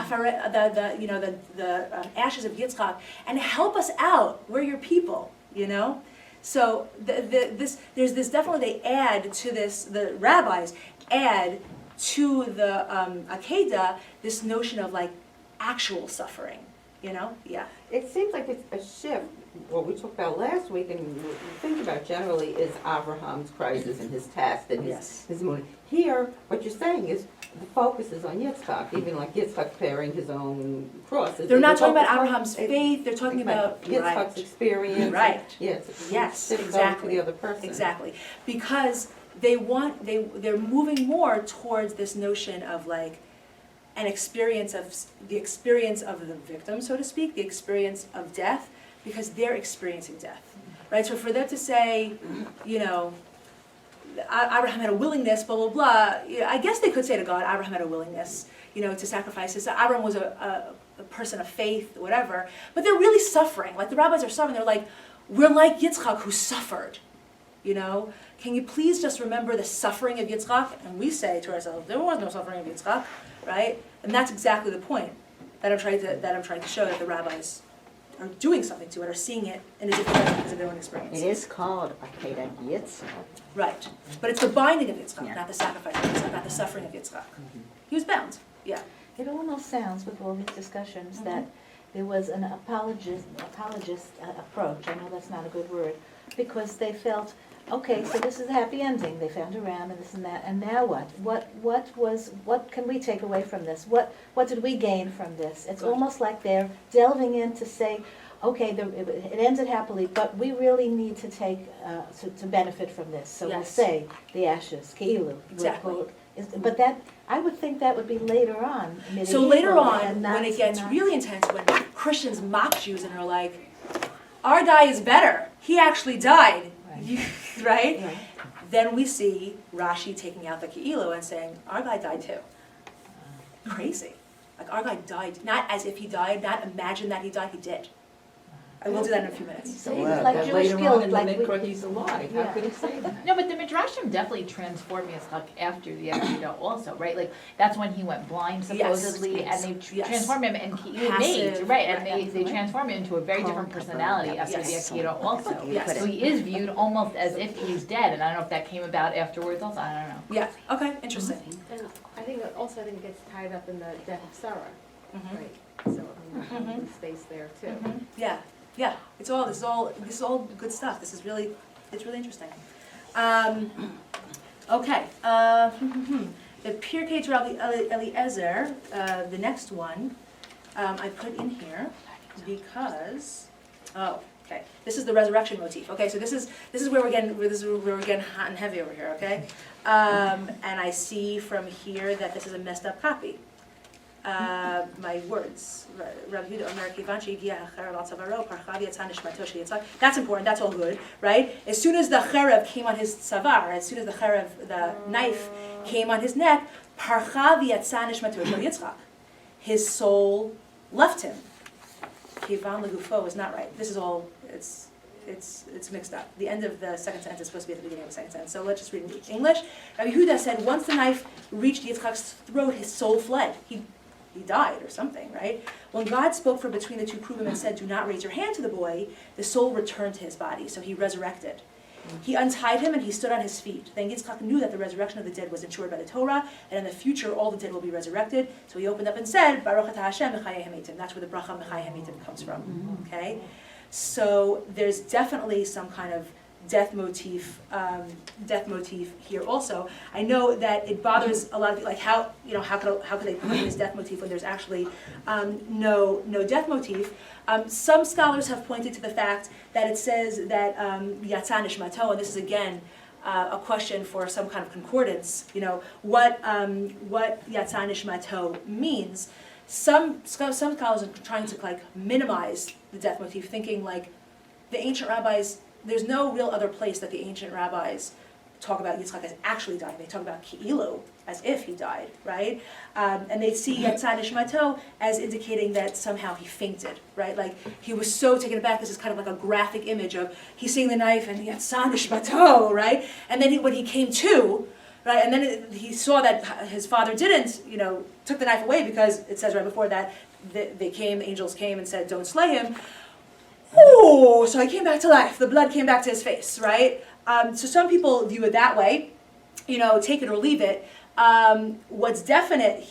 ashes of Yitzchak and help us out. We're your people, So there's this definitely they add to this. The rabbis add to the Akedah this notion of like actual suffering. Yeah. It seems like it's a shift. What we talked about last week and what we think about generally is Abraham's crisis and his test and his mood. Here, what you're saying is the focus is on Yitzchak, even like Yitzchak bearing his own cross. They're not talking about Abraham's faith, they're talking about Yitzchak's experience. Right. Yes, exactly. To the other person. Exactly. Because they're moving more towards this notion of like the experience of the victim, so to speak, the experience of death, because they're experiencing death, right? So for them to say, Abraham had a willingness, blah, blah, blah. Yeah, I guess they could say to God, Abraham had a willingness, to sacrifice his. Abraham was a person of faith, whatever. But they're really suffering. Like the rabbis are suffering. They're like, we're like Yitzchak who suffered. Can you please just remember the suffering of Yitzchak? And we say to ourselves, there was no suffering of Yitzchak, right? And that's exactly the point that I'm trying to show, that the rabbis are doing something to it, are seeing it in a different way because of their own experience. It is called Akedah Yitzchak. Right. But it's the binding of Yitzchak, Yeah. not the sacrifice of Yitzchak, not the suffering of Yitzchak. He was bound. Yeah. It almost sounds, with all these discussions, that there was an apologist approach, I know that's not a good word, because they felt, okay, so this is a happy ending, they found a ram and this and that, and now what? What can we take away from this? What did we gain from this? It's almost like they're delving in to say, okay, it ended happily, but we really need to take, to benefit from this. So we'll Yes. say the ashes, Keilu. Exactly. But that, I would think that would be later on, medieval. So later on, and when it not- gets not- really intense, when Christians mock Jews and are like, our guy is better, he actually died, right? Right. Then we see Rashi taking out the Ke'ilu and saying, our guy died too. Crazy. Like our guy died, not as if he died, not imagine that he died, he did. I will do that in a few minutes. So it's like But Jewish later guilt, on in the like we- Mikra, he's alive, how Yeah. could he say that? No, but the Midrashim definitely transformed Yitzchak after the Akedah also, right? Like, that's when he went blind supposedly, Yes, and they yes. transformed him, and he Passive, made, right, and right, they transformed him into a very different personality after the Yes. Akedah also. Yes. So he is viewed almost as if he's dead, and I don't know if that came about afterwards also, I don't know. Yeah, okay, interesting. And I think it gets tied up in the death of Sarah, Mhm. right? So the space there too. Yeah, yeah, this is all good stuff. It's really interesting. Okay, the Pirkei Rabbi Eliezer, the next one, I put in here because, okay, this is the resurrection motif. Okay, so this is where we're getting hot and heavy over here. Okay, and I see from here that this is a messed up copy. My words. Rabbi Yehuda Omer Kivan she'higia hacherev al tzavaro parcha v'yatza nishmato shel Yitzchak. That's important. That's all good, right? As soon as the cherev came on his tzavar, as soon as the knife came on his neck, parcha v'yatza nishmato shel Yitzchak. His soul left him. Kivan legufo is not right. This is all. It's mixed up. The end of the second sentence is supposed to be at the beginning of the second sentence. So let's just read in English. Rabbi Yehuda said, once the knife reached Yitzchak's throat, his soul fled. He died or something, right? When God spoke from between the two kruvim and said, do not raise your hand to the boy, the soul returned to his body, so he resurrected. He untied him and he stood on his feet. Then Yitzchak knew that the resurrection of the dead was ensured by the Torah, and in the future all the dead will be resurrected. So he opened up and said, Baruch atah Hashem mechayeh hamitim. That's where the bracha mechayeh hamitim comes from, okay? So there's definitely some kind of death motif here also. I know that it bothers a lot of people, like how could they put in this death motif when there's actually no death motif. Some scholars have pointed to the fact that it says that yatsa nishmato, and this is again a question for some kind of concordance. What yatsa nishmato means. Some scholars are trying to minimize the death motif, thinking like the ancient rabbis. There's no real other place that the ancient rabbis talk about Yitzchak as actually dying. They talk about Ki'ilu, as if he died, right? And they see Yatsa Nishmato as indicating that somehow he fainted, right? Like he was so taken aback. This is kind of like a graphic image of he's seeing the knife and Yatsa Nishmato, right? And then when he came to, right, and then he saw that his father didn't, took the knife away because it says right before that angels came and said, don't slay him. Oh, so he came back to life. The blood came back to his face, right? So some people view it that way, take it or leave it. What's definite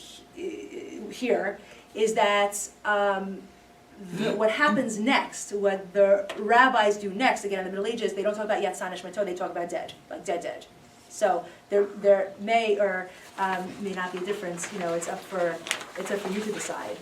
here is that what happens next, what the rabbis do next, again in the Middle Ages, they don't talk about Yatsa Nishmato, they talk about dead, like dead. So there may or may not be a difference. It's up for you to decide.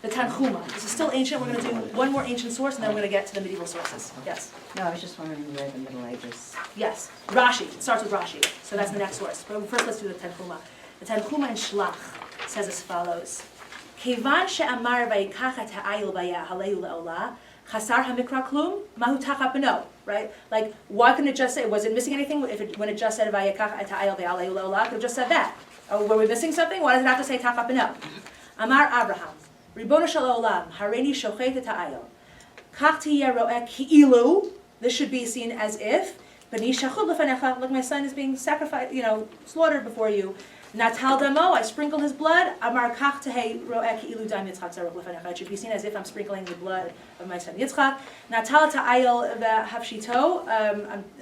The Tanchuma. This is still ancient. We're going to do one more ancient source, and then we're going to get to the medieval sources. Yes. No, I was just wondering where the Middle Ages. Yes. Rashi. It starts with Rashi. So that's the next source. But first, let's do the Tanchuma. The Tanchuma in Shlach says as follows. כיוון שאמר ויקח את העיל ויעלהו לעולה, חסר המקרא כלום, מהו תחת בנו, right? Like, why couldn't it just say, was it missing anything when it just said ויקח את העיל ויעלהו לעולה? It could have just said that. Oh, were we missing something? Why does it have to say תחת בנו? אמר אברהם, ריבונו של העולם, הריני שוחט את העיל. כך תהיה רואה כאילו, this should be seen as if, בני שחוט לפניך, look, my son is being sacrificed, slaughtered before you. Natal damo, I sprinkle his blood. Amar kach tehe ro'eh ki'ilu dam Yitzchak zaruk lefanecha. It should be seen as if I'm sprinkling the blood of my son Yitzchak. Natal ta'ayil v'hafshito,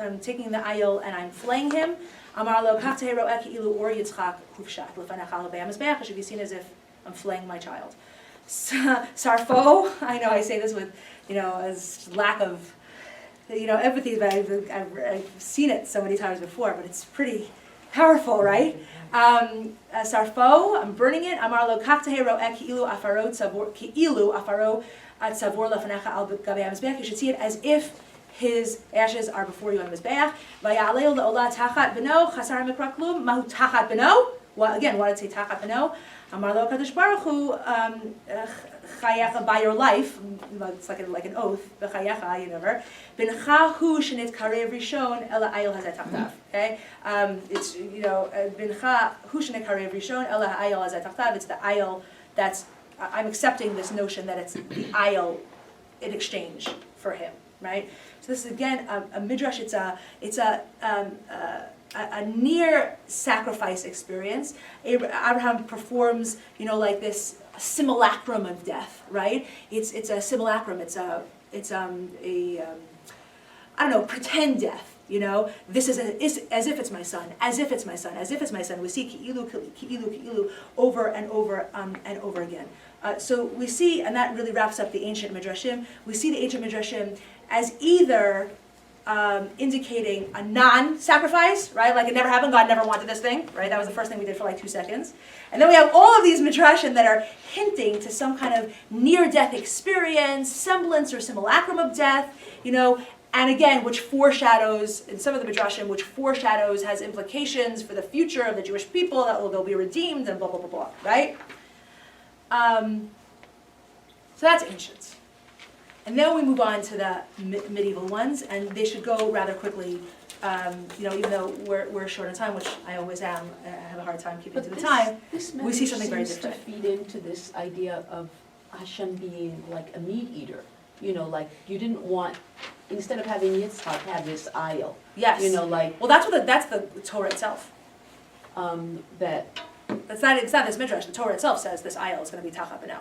I'm taking the ayil and I'm flaying him. Amar lo kach tehe ro'eh ki'ilu or Yitzchak hufshat lefanecha le'bei hamizbeach. It should be seen as if I'm flaying my child. Sarfo, I know I say this with, as lack of, empathy, but I've seen it so many times before, but it's pretty powerful, right? Sarfo, I'm burning it. Amar lo kach tehe ro'eh ki'ilu afaro tzavor lefanecha al gabei hamizbeach. You should see it as if his ashes are before you on the mizbeach. Vaya'aleu le'olah tachat beno chasar mikra klum mahu tachat beno. Again, why did it say tachat beno? Amar lo kadosh baruch hu chayecha, by your life. It's like an oath. B'chayecha, Bincha hu shenit karev rishon ela ayil hazeh tachtav. Okay, it's bincha hu shenit karev rishon ela ayil hazeh tachtav. It's the ayil that's. I'm accepting this notion that it's the ayil in exchange for him, right? So this is again a midrash. It's a near sacrifice experience. Abraham performs, like this simulacrum of death, right? It's a simulacrum. It's pretend death. This is as if it's my son, as if it's my son, as if it's my son. We see ki'ilu over and over and over again. So we see, and that really wraps up the ancient midrashim. We see the ancient midrashim as either indicating a non-sacrifice, right? Like it never happened, God never wanted this thing, right? That was the first thing we did for like 2 seconds. And then we have all of these midrashim that are hinting to some kind of near-death experience, semblance or simulacrum of death, and again, which foreshadows, in some of the midrashim, which foreshadows, has implications for the future of the Jewish people, that they'll be redeemed and blah, blah, blah, blah, right? So that's ancient. And then we move on to the medieval ones, and they should go rather quickly, even though we're short on time, which I always am, I have a hard time keeping to the time. We see something very different. This seems to feed into this idea of Hashem being like a meat eater. Like you didn't want, instead of having Yitzchak, have this ayil. Yes. Well, that's the Torah itself. It's not this midrash. The Torah itself says this ayil is going to be tachat b'no.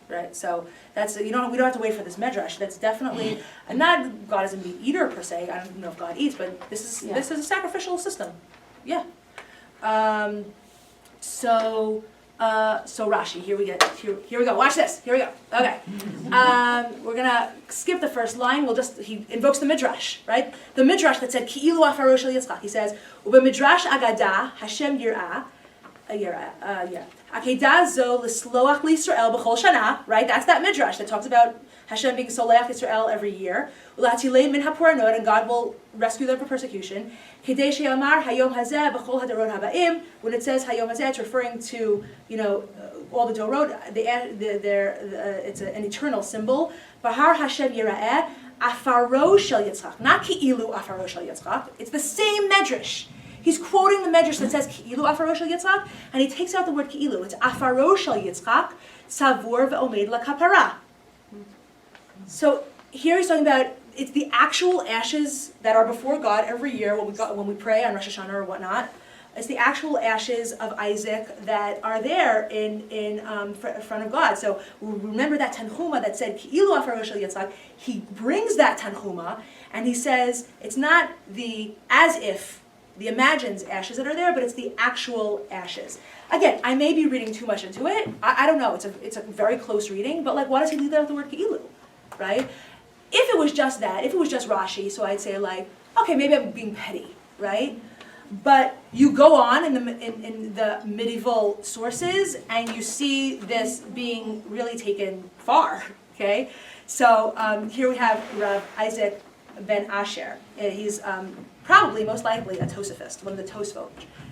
Right, so that's we don't have to wait for this midrash. That's definitely, and not God is a meat eater per se. I don't know if God eats, but this is a sacrificial system. Yeah. So Rashi, here we go. Watch this. Here we go. Okay. We're gonna skip the first line. He invokes the midrash, right? The midrash that said ki'ilu afaro shel Yitzchak. He says uba midrash Akedah Hashem yirah. Akedah zo l'sloach l'Yisrael b'chol shana, right? That's that midrash that talks about Hashem being soleach Yisrael every year. U'latilei min haporanot, and God will rescue them from persecution. Kedei she'amar hayom hazeh b'chol hadarot haba'im. When it says hayom hazeh, it's referring to all the dorot. It's an eternal symbol. Bahar Hashem yira'eh afaro shel Yitzchak, not ki'ilu afaro shel Yitzchak. It's the same medrash. He's quoting the medrash that says ki'ilu afaro shel Yitzchak, and he takes out the word ki'ilu. It's afaro shel Yitzchak, savur ve'omed lakapara. So here he's talking about it's the actual ashes that are before God every year when we pray on Rosh Hashanah or whatnot. It's the actual ashes of Isaac that are there in front of God. So remember that tanchuma that said ki'ilu afaro shel Yitzchak. He brings that tanchuma and he says it's not the as if. The imagined ashes that are there, but it's the actual ashes. Again, I may be reading too much into it. I don't know. It's a very close reading, but why does he leave out the word ki'ilu, right? If it was just that, if it was just Rashi, so I'd say okay, maybe I'm being petty, right? But you go on in the medieval sources, and you see this being really taken far. Okay, so here we have Rav Isaac ben Asher. He's probably, most likely, a Tosafist, one of the Tosfot.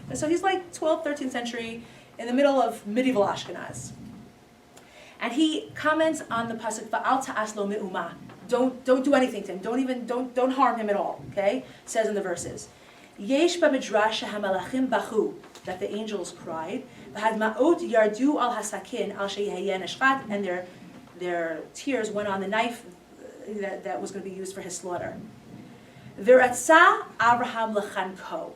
And so he's 12th, 13th century, in the middle of medieval Ashkenaz. And he comments on the pasuk, Va'al ta'as lo me'uma. Don't do anything to him. Don't harm him at all. Okay? It says in the verses. Yesh b'midrash hamalachim bachu, that the angels cried. V'hadma'ot yardu al hasakin al sheyehyeh neshchat, and their tears went on the knife that was going to be used for his slaughter. V'ratzah Avraham lechanko.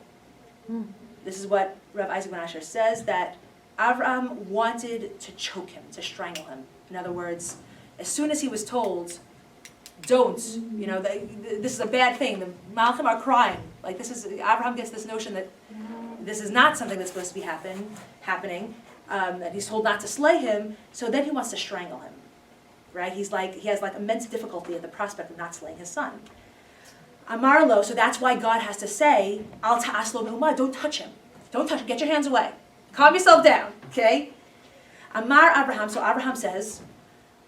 This is what Rav Isaac Ben Asher says, that Avraham wanted to choke him, to strangle him. In other words, as soon as he was told, don't, this is a bad thing. The Malachim are crying. Like Avraham gets this notion that this is not something that's supposed to be happening, that he's told not to slay him, so then he wants to strangle him. Right? He has immense difficulty at the prospect of not slaying his son. Amarlo, so that's why God has to say, Al ta'aslo me'uma, don't touch him. Don't touch him, get your hands away. Calm yourself down, okay? Amar Abraham, so Abraham says,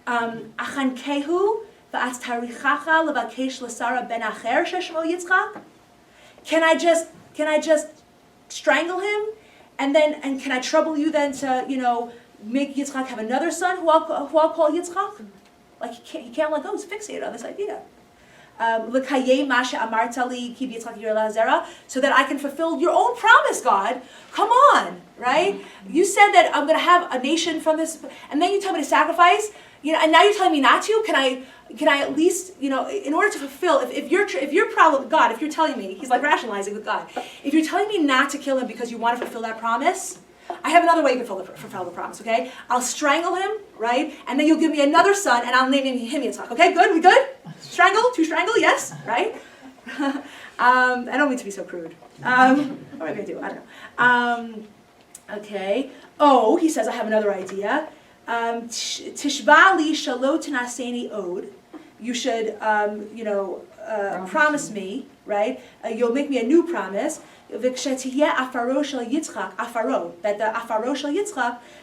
Achan kehu v'at tarichacha levakesh l'sara ben acher sheshmo Yitzchak? Can I just strangle him? And can I trouble you then to, make Yitzchak have another son who I'll call Yitzchak? Like he can't let go, he's fixated on this idea. So that I can fulfill your own promise, God. Come on, right? You said that I'm going to have a nation from this, and then you tell me to sacrifice, and now you're telling me not to. Can I at least, in order to fulfill, if your problem, God, if you're telling me, he's like rationalizing with God, if you're telling me not to kill him because you want to fulfill that promise, I have another way you can fulfill the promise, okay? I'll strangle him, right? And then you'll give me another son, and I'll name him Yitzchak. Okay, good? We good? To strangle, yes, right? I don't mean to be so crude. Or maybe I do, I don't know. Okay. Oh, he says, I have another idea. Tishba li shalo tenaseni od. You should, promise me, right? You'll make me a new promise. That the afaro shel Yitzchak,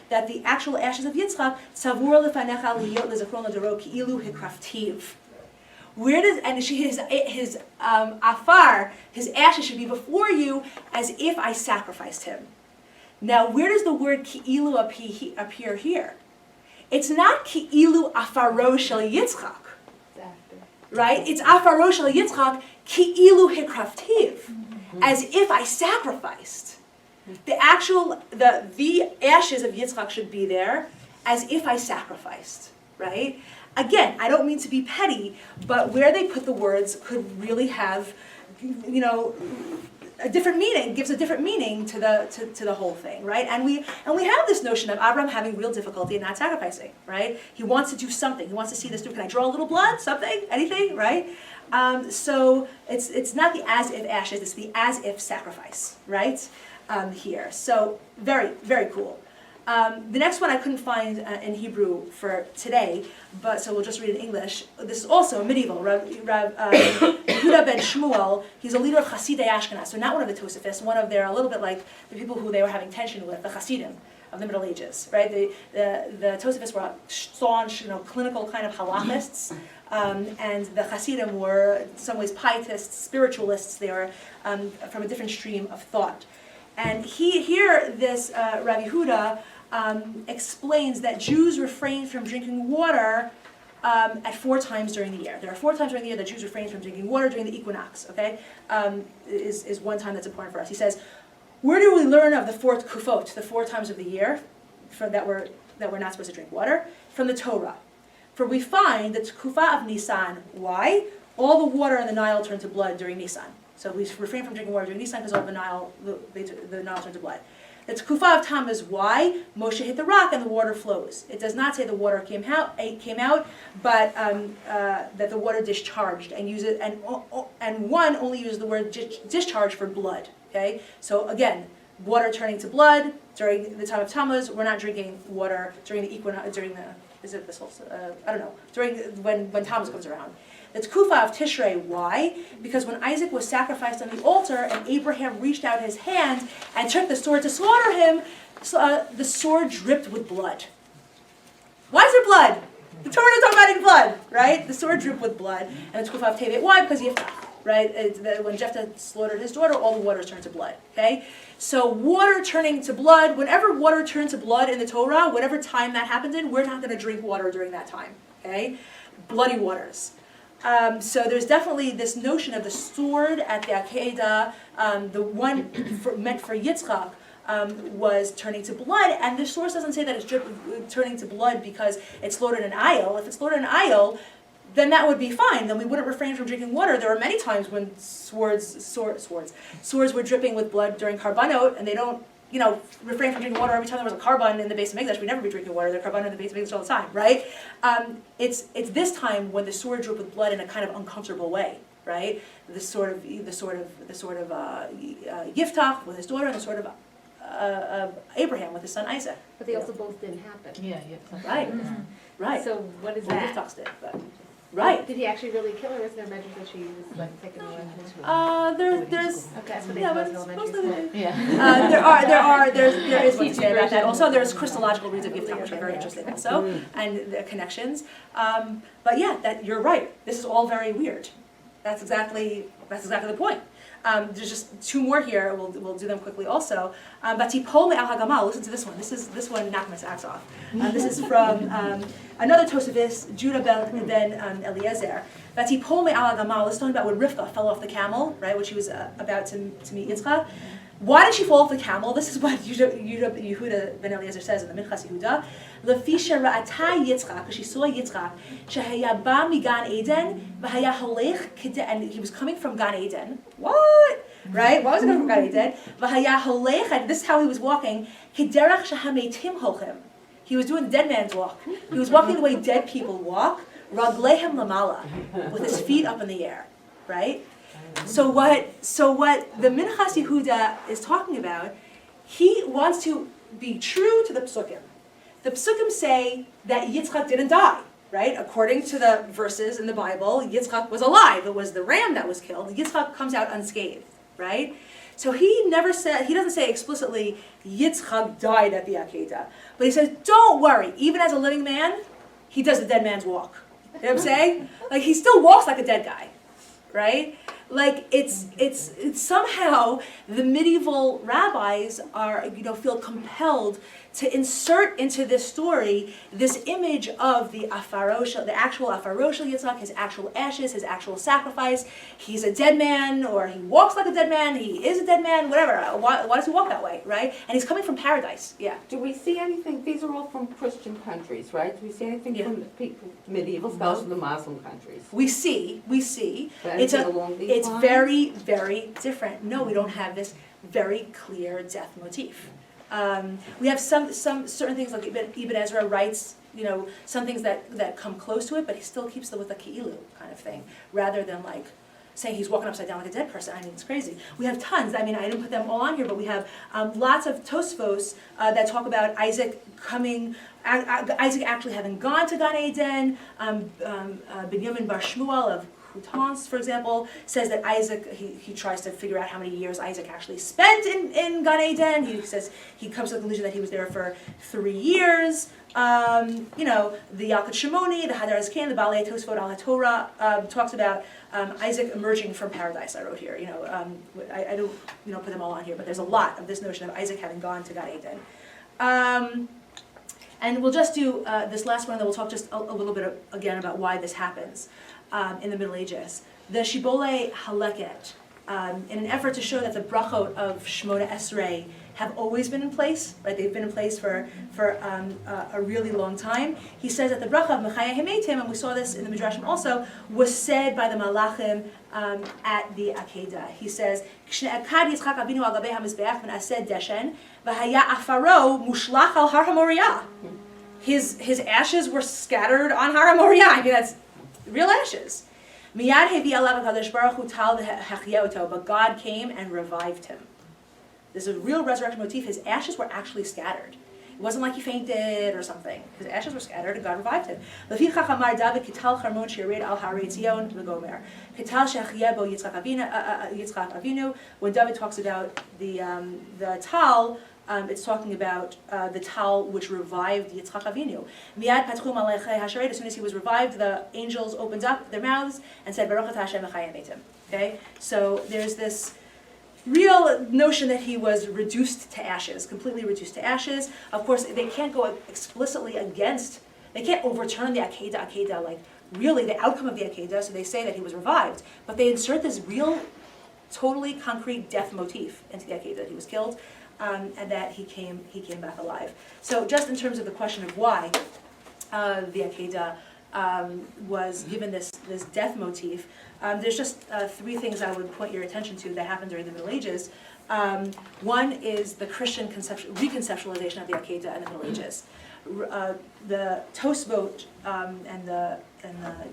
that the actual ashes of Yitzchak, savur lefanecha liyot lezachron ladoro ki'ilu hikraftiv. Where does his afar, his ashes should be before you as if I sacrificed him. Now, where does the word ki'ilu appear here? It's not ki'ilu afaro shel Yitzchak, right? It's afaro shel Yitzchak ki'ilu hikraftiv. As if I sacrificed. The ashes of Yitzchak should be there as if I sacrificed, right? Again, I don't mean to be petty, but where they put the words could really have, a different meaning, gives a different meaning to the whole thing, right? And we have this notion of Abraham having real difficulty in not sacrificing, right? He wants to do something. He wants to see this through. Can I draw a little blood? Something? Anything? Right? So it's not the as if ashes, it's the as if sacrifice, right? Here. So very, very cool. The next one I couldn't find in Hebrew for today, so we'll just read it in English. This is also medieval. Rav Yehuda ben Shmuel, he's a leader of Hasidei Ashkenaz, so not one of the Tosafists, one of their, a little bit like the people who they were having tension with, the Hasidim of the Middle Ages, right? The Tosafists were staunch, clinical kind of halachists, and the Hasidim were in some ways pietists, spiritualists. They were from a different stream of thought. And this Rav Yehuda explains that Jews refrain from drinking water at 4 times during the year. There are 4 times during the year that Jews refrain from drinking water during the equinox, okay? Is one time that's important for us. He says, where do we learn of the 4 kufot, the 4 times of the year that we're not supposed to drink water? From the Torah. For we find that kufa of Nisan, why? All the water in the Nile turned to blood during Nisan. So we refrain from drinking water during Nisan because all the Nile turned to blood. The Kufa of Tammuz, why? Moshe hit the rock and the water flows. It does not say the water came out, but that the water discharged and one only uses the word discharge for blood. Okay, so again, water turning to blood during the time of Tammuz. We're not drinking water during the equinox. During when Tammuz comes around. It's Kufa of Tishrei. Why? Because when Isaac was sacrificed on the altar and Abraham reached out his hand and took the sword to slaughter him, the sword dripped with blood. Why is there blood? The Torah is talking about blood, right? The sword dripped with blood. And it's Kufa of Tevet. Why? Because Yiftach. right? When Jephthah slaughtered his daughter, all the waters turned to blood, okay? So water turning to blood, whenever water turned to blood in the Torah, whatever time that happened in, we're not going to drink water during that time, okay? Bloody waters. So there's definitely this notion of the sword at the Akedah, the one meant for Yitzchak, was turning to blood, and the source doesn't say that it's turning to blood because it slaughtered an ayil. If it slaughtered an ayil, then that would be fine. Then we wouldn't refrain from drinking water. There were many times when swords were dripping with blood during karbanot, and they don't, refrain from drinking water every time there was a karban in the base of Mikdash. We'd never be drinking water. There's karban in the base of Mikdash all the time, right? It's this time when the sword dripped with blood in a kind of uncomfortable way, right? The sort of Yiftach with his daughter, and the sort of Abraham with his son Isaac. But they also both didn't happen. Yeah. Right, right. So what is Well, that? Yiftach's did, but right. Did he actually really kill her, or is there mention that she was like taken away? There's Okay, that's what they yeah, was but in elementary supposedly school. Yeah. there is what to say about that. Also, there's Christological reads of Yiftach, which are very interesting also, and the connections. But yeah, that you're right. This is all very weird. That's exactly the point. There's just two more here. We'll do them quickly also. Batipol me'al hagamal. Listen to this one. This one knocked my socks off. This is from another Tosafist, Judah ben Eliezer. Batipol me'al hagamal. This is talking about when Rivka fell off the camel, right? When she was about to meet Yitzchak. Why did she fall off the camel? This is what Yehuda ben Eliezer says in the Minchas Yehuda. Lefisha ra'ata Yitzchak, because she saw Yitzchak, shehaya ba migan Eden, v'haya holech, and he was coming from Gan Eden. What? Right? Why was he coming from Gan Eden? V'haya holech, and this is how he was walking. Kederach shehametim holchem. He was doing the dead man's walk. He was walking the way dead people walk. Raglehem lamala, with his feet up in the air. Right? So what the Minchas Yehuda is talking about, he wants to be true to the Psukim. The Psukim say that Yitzchak didn't die, right? According to the verses in the Bible, Yitzchak was alive. It was the ram that was killed. Yitzchak comes out unscathed, right? So he doesn't say explicitly, Yitzchak died at the Akedah. But he says, don't worry, even as a living man, he does the dead man's walk. You know what I'm saying? Like, he still walks like a dead guy, right? Like it's somehow the medieval rabbis feel compelled to insert into this story this image of the actual afarosh Yitzchak, his actual ashes, his actual sacrifice. He's a dead man, or he walks like a dead man. He is a dead man. Whatever. Why does he walk that way, right? And he's coming from paradise. Yeah. Do we see anything, these are all from Christian countries, right? Do we see anything from the medieval scholars from the Muslim countries? We see. But It's anything along these lines? very, very different. No, we don't have this very clear death motif. We have some certain things like Ibn Ezra writes, some things that come close to it, but he still keeps with a ki'ilu kind of thing, rather than like saying he's walking upside down like a dead person. I mean, it's crazy. We have tons. I mean, I didn't put them all on here, but we have lots of Tosfos that talk about Isaac actually having gone to Gan Eden. Binyamin Bar Shmuel of Coutances, for example, says that Isaac, he tries to figure out how many years Isaac actually spent in Gan Eden. He says he comes to the conclusion that he was there for 3 years. The Yalkut Shimoni, the Hadar Azken, the Balei Tosfot al HaTorah talks about Isaac emerging from paradise. I wrote here. I don't put them all on here, but there's a lot of this notion of Isaac having gone to Gan Eden. And we'll just do this last one, then we'll talk just a little bit again about why this happens in the Middle Ages. The Shibbolei Haleket, in an effort to show that the brachot of Shmona Esrei have always been in place, right? They've been in place for a really long time. He says that the bracha of Mechaya Hemetim, and we saw this in the Midrashim also, was said by the Malachim at the Akedah. He says, K'shnei Akad Yitzchak Avinu al Gabei HaMizbeach v'naseh deshen v'haya afaro mushlach al Har HaMoriah. His ashes were scattered on Har HaMoriah. I mean, that's real ashes. Miyad hevi alav HaKadosh Baruch Hu tal v'hachyeoto, but God came and revived him. There's a real resurrection motif. His ashes were actually scattered. It wasn't like he fainted or something. His ashes were scattered and God revived him. Lefichach amar David kital charmon sheyared al Har Etzion v'gomer. Kital she'achye bo Yitzchak Avinu. When David talks about the tal, it's talking about the tal which revived Yitzchak Avinu. Miad patchu malachei hasharet. As soon as he was revived, the angels opened up their mouths and said, Baruch atah Hashem echayim etim. Okay, so there's this real notion that he was reduced to ashes, completely reduced to ashes. Of course, they can't go explicitly against. They can't overturn the Akedah, like really the outcome of the Akedah. So they say that he was revived, but they insert this real, totally concrete death motif into the Akedah, that he was killed. And that he came back alive. So just in terms of the question of why the Akedah was given this death motif, there's just three things I would point your attention to that happened during the Middle Ages. One is the Christian reconceptualization of the Akedah in the Middle Ages. The Tosfot and the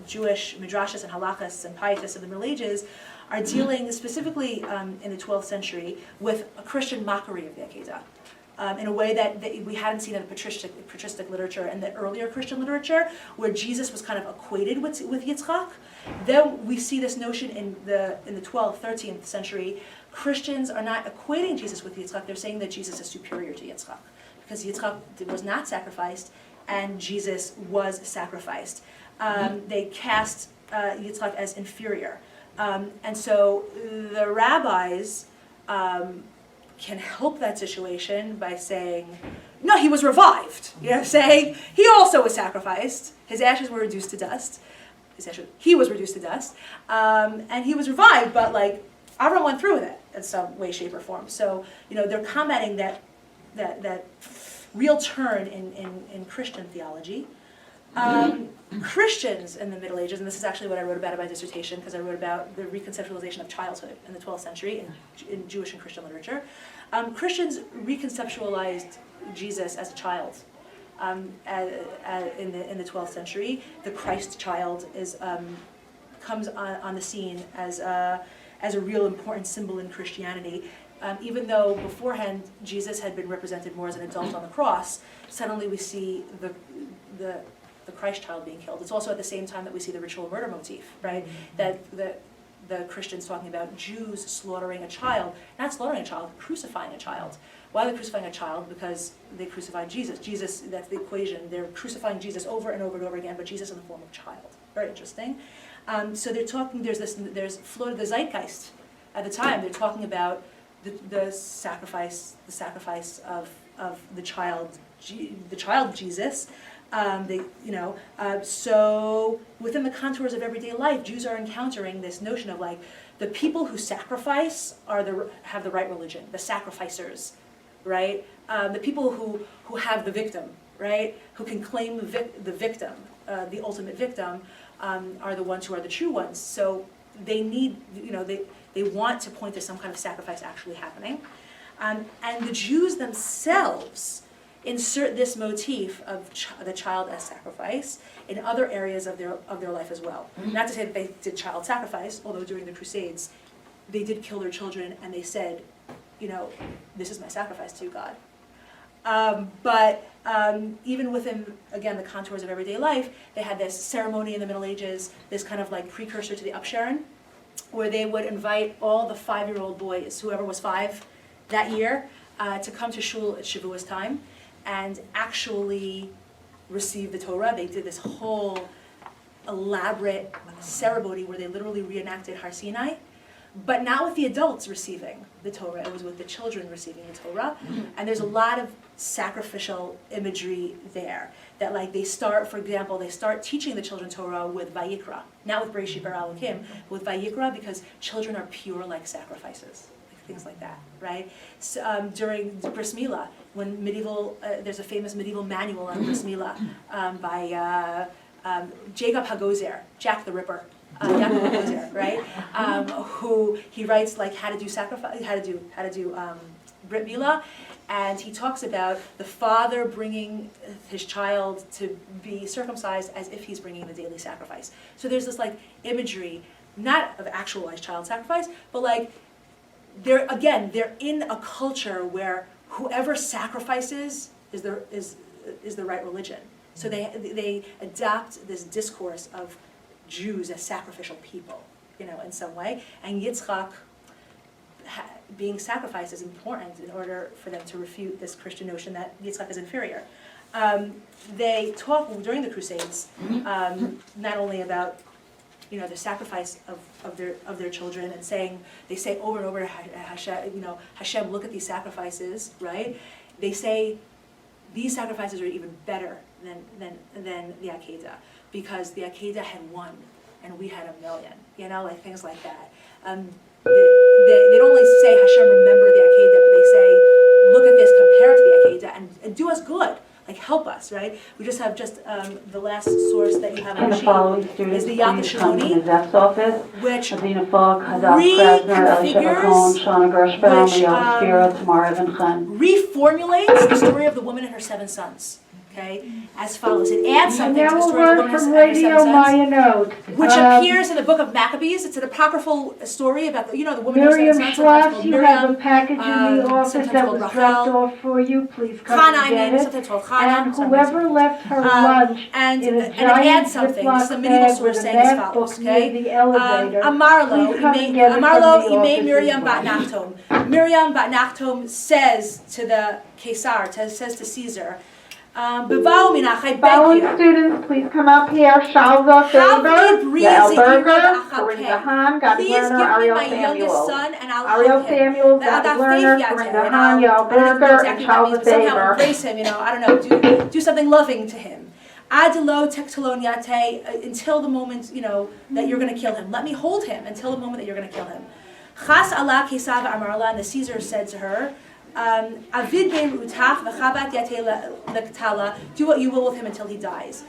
Jewish midrashas and halachas and pietists of the Middle Ages are dealing specifically in the 12th century with a Christian mockery of the Akedah in a way that we hadn't seen in the patristic literature and the earlier Christian literature, where Jesus was kind of equated with Yitzchak. Then we see this notion in the 12th, 13th century. Christians are not equating Jesus with Yitzchak, they're saying that Jesus is superior to Yitzchak, because Yitzchak was not sacrificed and Jesus was sacrificed. They cast Yitzchak as inferior. And so the rabbis can help that situation by saying, no, he was revived. Saying he also was sacrificed. His ashes were reduced to dust. He was reduced to dust. And he was revived, but like Avram went through with it in some way, shape, or form. So, they're commenting that real turn in Christian theology. Christians in the Middle Ages, and this is actually what I wrote about in my dissertation, because I wrote about the reconceptualization of childhood in the 12th century in Jewish and Christian literature. Christians reconceptualized Jesus as a child. In the 12th century, the Christ child comes on the scene as a real important symbol in Christianity. Even though beforehand Jesus had been represented more as an adult on the cross, suddenly we see the Christ child being killed. It's also at the same time that we see the ritual murder motif, right? That the Christians talking about Jews slaughtering a child, not slaughtering a child, crucifying a child. Why are they crucifying a child? Because they crucified Jesus. Jesus, that's the equation. They're crucifying Jesus over and over and over again, but Jesus in the form of child. Very interesting. So they're talking, there's floated the zeitgeist at the time. They're talking about the sacrifice of the child Jesus. So within the contours of everyday life, Jews are encountering this notion of like the people who sacrifice have the right religion, the sacrificers, right? The people who have the victim, right? Who can claim the victim, the ultimate victim, are the ones who are the true ones. So they need, they want to point to some kind of sacrifice actually happening, and the Jews themselves insert this motif of the child as sacrifice in other areas of their life as well. Not to say that they did child sacrifice, although during the Crusades, they did kill their children and they said, this is my sacrifice to you, God. But even within, again, the contours of everyday life, they had this ceremony in the Middle Ages, this kind of like precursor to the Upsharon, where they would invite all the 5-year-old boys, whoever was 5 that year, to come to shul at Shavuos time and actually receive the Torah. They did this whole elaborate ceremony where they literally reenacted Har Sinai, but not with the adults receiving the Torah. It was with the children receiving the Torah. And there's a lot of sacrificial imagery there. That like they start teaching the children Torah with Vayikra, not with Bereshit Bara Elokim, but with Vayikra, because children are pure like sacrifices. Things like that, right? So, during the Bris Milah, when there's a famous medieval manual on Bris Milah by Jacob Hagozer, Jack the Ripper, Jacob Hagozer, right? Who he writes like how to do sacrifice, how to do Brit Milah, and he talks about the father bringing his child to be circumcised as if he's bringing the daily sacrifice. So there's this like imagery, not of actualized child sacrifice, but like they're in a culture where whoever sacrifices is the right religion. So they adopt this discourse of Jews as sacrificial people, in some way. And Yitzchak being sacrificed is important in order for them to refute this Christian notion that Yitzchak is inferior. They talk during the Crusades not only about the sacrifice of their children, and they say over and over to Hashem, look at these sacrifices, right? They say these sacrifices are even better than the Akedah, because the Akedah had one and we had 1,000,000, like things like that. They don't only say Hashem, remember the Akedah, but they say look at this, compare it to the Akedah, and do us good. Like help us, right? We just have the last source that you have on the sheet is the Yad Shimoni, which reformulates the story of the woman and her 7 sons. Okay, as follows. It adds something to the story of the woman and her 7 sons, which appears in the book of Maccabees. It's an apocryphal story about the woman and her 7 sons. Trough, you have a package in the office that was dropped off for you. Please come and get it. Sometimes called Chana, And whoever left her lunch and in a it adds giant something. This is the Ziploc medieval bag source with a saying as map follows. book near the elevator. Amarlo, Please come and get it from the office Miriam as bat well. Nachtom. Miriam bat Nachtom says to the Caesar, says to Caesar, Bevau minach, I beg Following you. students, please come up here. Shalva Faber, Yael Berger, Corinda Hahn, Gadi Please give Lerner, me Ariel my youngest Samuel. son and I'll Ariel hold him. Samuel, Gadi Lerner, Corinda Hahn, Yael Berger, and Shalva Somehow Faber. embrace him, I don't know, do something loving to him. Adelo tektalon yate, until the moment, that you're going to kill him. Let me hold him until the moment that you're going to kill him. Chas Allah Kesava Amarla, and the Caesar said to her, Avid bein utach v'chabat yate lektala, do what you will with him until he dies.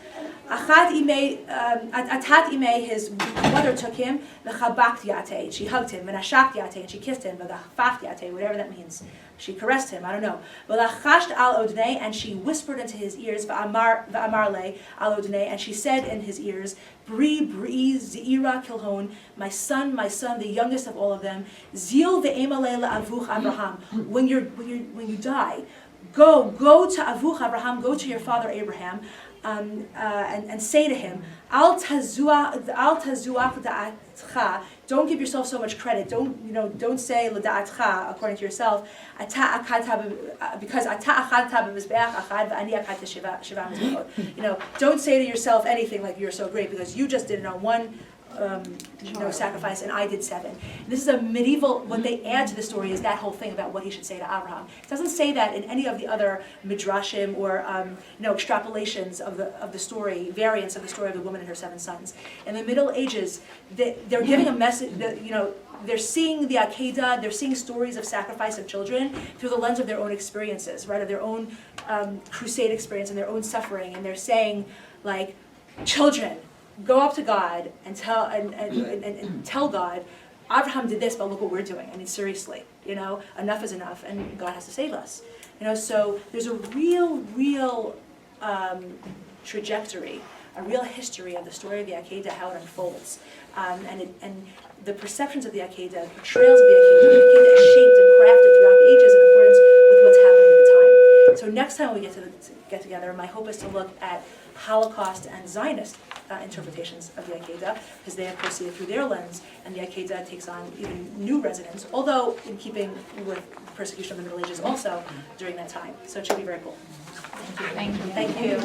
Atat imei, his mother took him, v'chabakt yate, she hugged him, v'nashakt yate, and she kissed him, v'gafaf yate, whatever that means. She caressed him, I don't know. V'lachasht al odnei, and she whispered into his ears, v'amarle al odnei, and she said in his ears, Bri, Zeira Kilhon, my son, the youngest of all of them, Zil ve'emale la'avuch Abraham. When you die, go to Avuch Abraham, go to your father Abraham, and say to him, Al tazuach da'atcha. Don't give yourself so much credit. Don't say l'da'atcha according to yourself. Because don't say to yourself anything like you're so great because you just did it on one sacrifice and I did 7. And this is a medieval, what they add to the story is that whole thing about what he should say to Abraham. It doesn't say that in any of the other midrashim or extrapolations of the story, variants of the story of the woman and her 7 sons. In the Middle Ages, they're giving a message that, they're seeing the Akedah, they're seeing stories of sacrifice of children through the lens of their own experiences, right, of their own crusade experience and their own suffering, and they're saying, like, children, go up to God and tell God, Abraham did this, but look what we're doing. I mean, seriously, enough is enough, and God has to save us. So there's a real trajectory, a real history of the story of the Akedah, how it unfolds, and the perceptions of the Akedah, portrayals of the Akedah is shaped and crafted throughout the ages in accordance with what's happening at the time. So next time we get together, my hope is to look at Holocaust and Zionist interpretations of the Akedah, because they of course see it through their lens, and the Akedah takes on even new resonance, although in keeping with persecution of the Middle Ages also during that time. So it should be very cool. Thank you. Thank you.